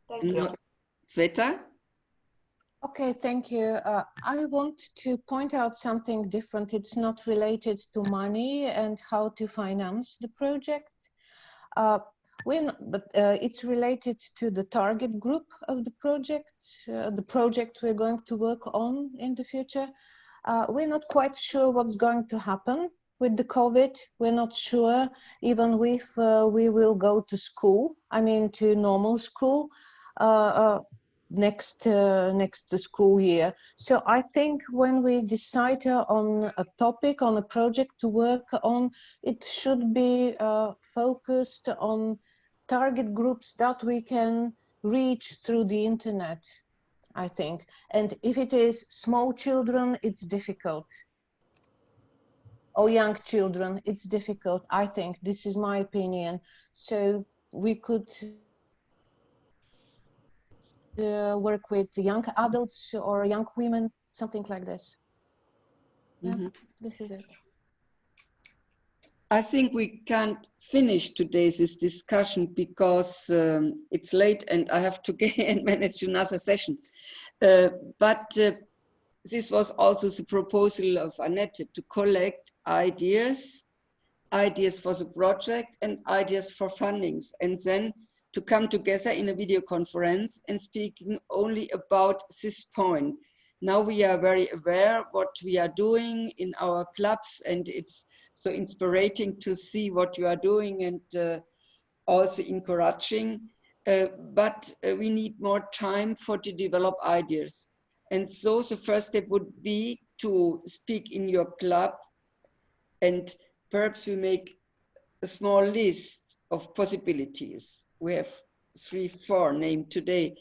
Thank you. Sveta? Okay, thank you. I want to point out something different. It's not related to money and how to finance the project. It's related to the target group of the project we're going to work on in the future. We're not quite sure what's going to happen with the COVID. We're not sure even if we will go to school, I mean to normal school next school year. So I think when we decide on a topic, on a project to work on, it should be focused on target groups that we can reach through the internet, I think. And if it is small children, it's difficult. Or young children, it's difficult, I think. This is my opinion. So we could work with young adults or young women, something like this. Mm-hmm. Yeah, this is it. I think we can't finish today's discussion because it's late and I have to get and manage another session. But this was also the proposal of Annette to collect ideas for the project and ideas for fundings, and then to come together in a video conference and speaking only about this point. Now we are very aware what we are doing in our clubs, and it's so inspiring to see what you are doing and also encouraging. But we need more time to develop ideas. And so the first step would be to speak in your club, and perhaps we make a small list of possibilities. We have 3, 4 named today,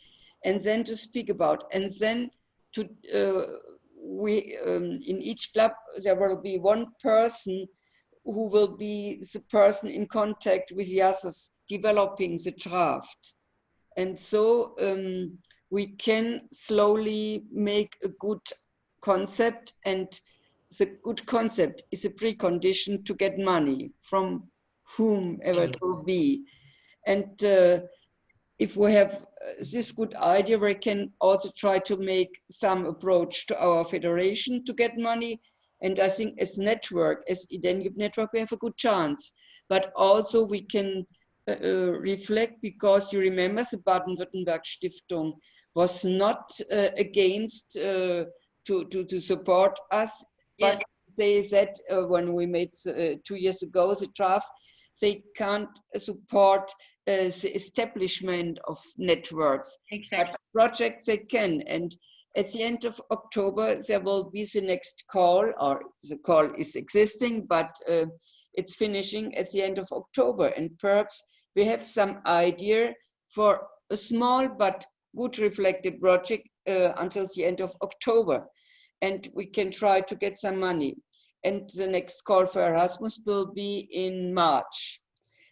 and then to speak about, and then to in each club there will be one person who will be the person in contact with the others developing the draft. And so we can slowly make a good concept, and the good concept is a precondition to get money from whomever it will be. And if we have this good idea, we can also try to make some approach to our federation to get money. And I think as network, as Danube Network, we have a good chance. But also we can reflect, because you remember the Baden-Württemberg Stiftung was not against to support us, Yes. but they said when we made 2 years ago the draft, they can't support the establishment of networks. Exactly. But projects they can. And at the end of October, there will be the next call, or the call is existing, but it's finishing at the end of October. And perhaps we have some idea for a small but good reflected project until the end of October. And we can try to get some money. And the next call for Erasmus will be in March.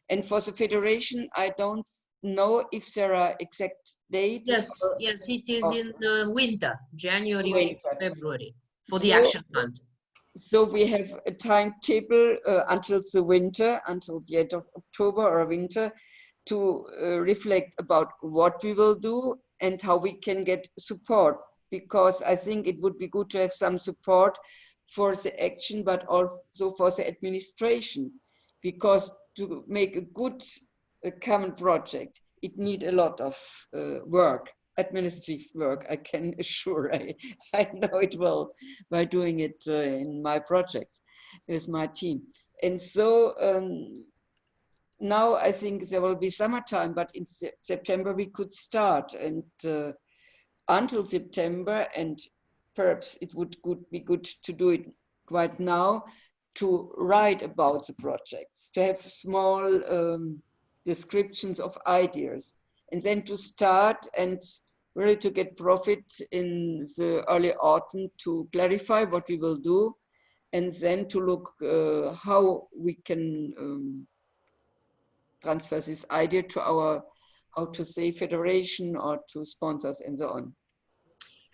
And for the federation, I don't know if there are exact dates. Yes, yes, it is in the winter, January, Winter. February, for the action fund. So we have a timetable until the winter, until the end of October or winter, to reflect about what we will do and how we can get support. Because I think it would be good to have some support for the action, but also for the administration. Because to make a good common project, it needs a lot of work, administrative work, I can assure. I know it well by doing it in my projects with my team. And so now I think there will be summertime, but in September we could start. And until September, and perhaps it would be good to do it quite now, to write about the projects, to have small descriptions of ideas, and then to start and really to get profit in the early autumn to clarify what we will do, and then to look how we can transfer this idea to our, how to say, federation or to sponsors and so on.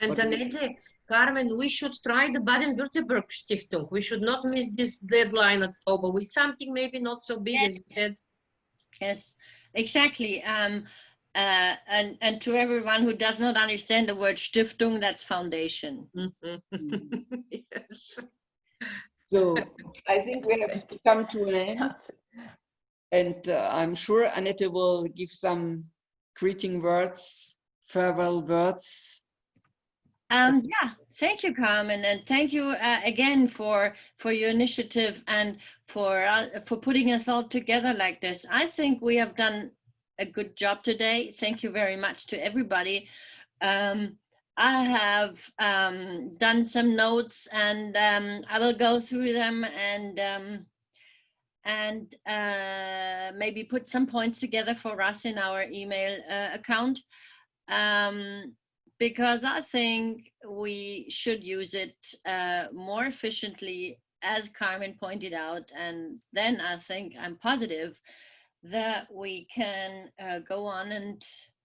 And Annette, Carmen, we should try the Baden-Württemberg Stiftung. We should not miss this deadline October with something maybe not so big, as you said. Yes, exactly. And to everyone who does not understand the word Stiftung, that's foundation. Yes. So I think we have come to an end. And I'm sure Annette will give some greeting words, farewell words. Yeah, thank you, Carmen, and thank you again for your initiative and for putting us all together like this. I think we have done a good job today. Thank you very much to everybody. I have done some notes, and I will go through them and maybe put some points together for us in our email account. Because I think we should use it more efficiently, as Carmen pointed out, and then I think I'm positive that we can go on and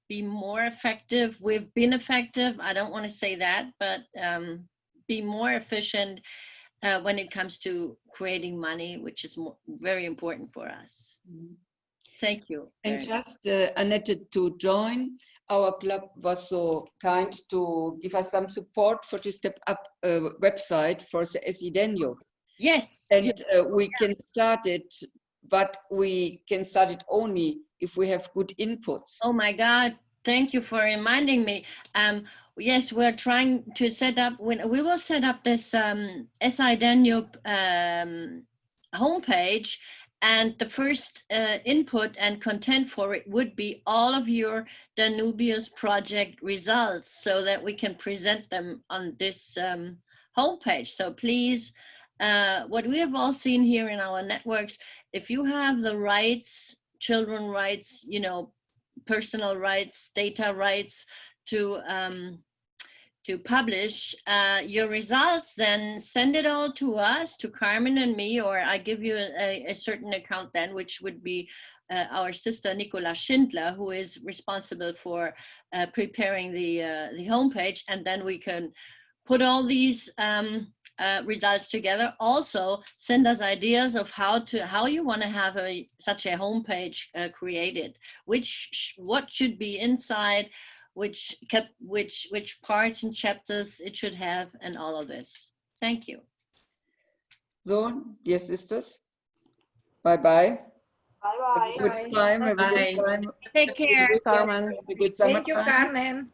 be more effective. We've been effective, I don't want to say that, but be more efficient when it comes to creating money, which is very important for us. Thank you. And just Annette, to join, our club was so kind to give us some support for to step up a website for the SE Danube. Yes. And we can start it, but we can start it only if we have good inputs. Oh my God, thank you for reminding me. Yes, we're trying to set up, we will set up this SI Danube homepage, and the first input and content for it would be all of your Danubius project results, so that we can present them on this homepage. So please, what we have all seen here in our networks, if you have the rights, children rights, you know, personal rights, data rights, to publish your results, then send it all to us, to Carmen and me, or I give you a certain account then, which would be our sister Nicola Schindler, who is responsible for preparing the homepage, and then we can put all these results together. Also, send us ideas of how you want to have such a homepage created. What should be inside, which parts and chapters it should have, and all of this. Thank you. So, dear sisters, bye bye. Bye bye. Have a good time. Have a good time. Take care, Have a good Carmen. summer Thank you, time. Carmen.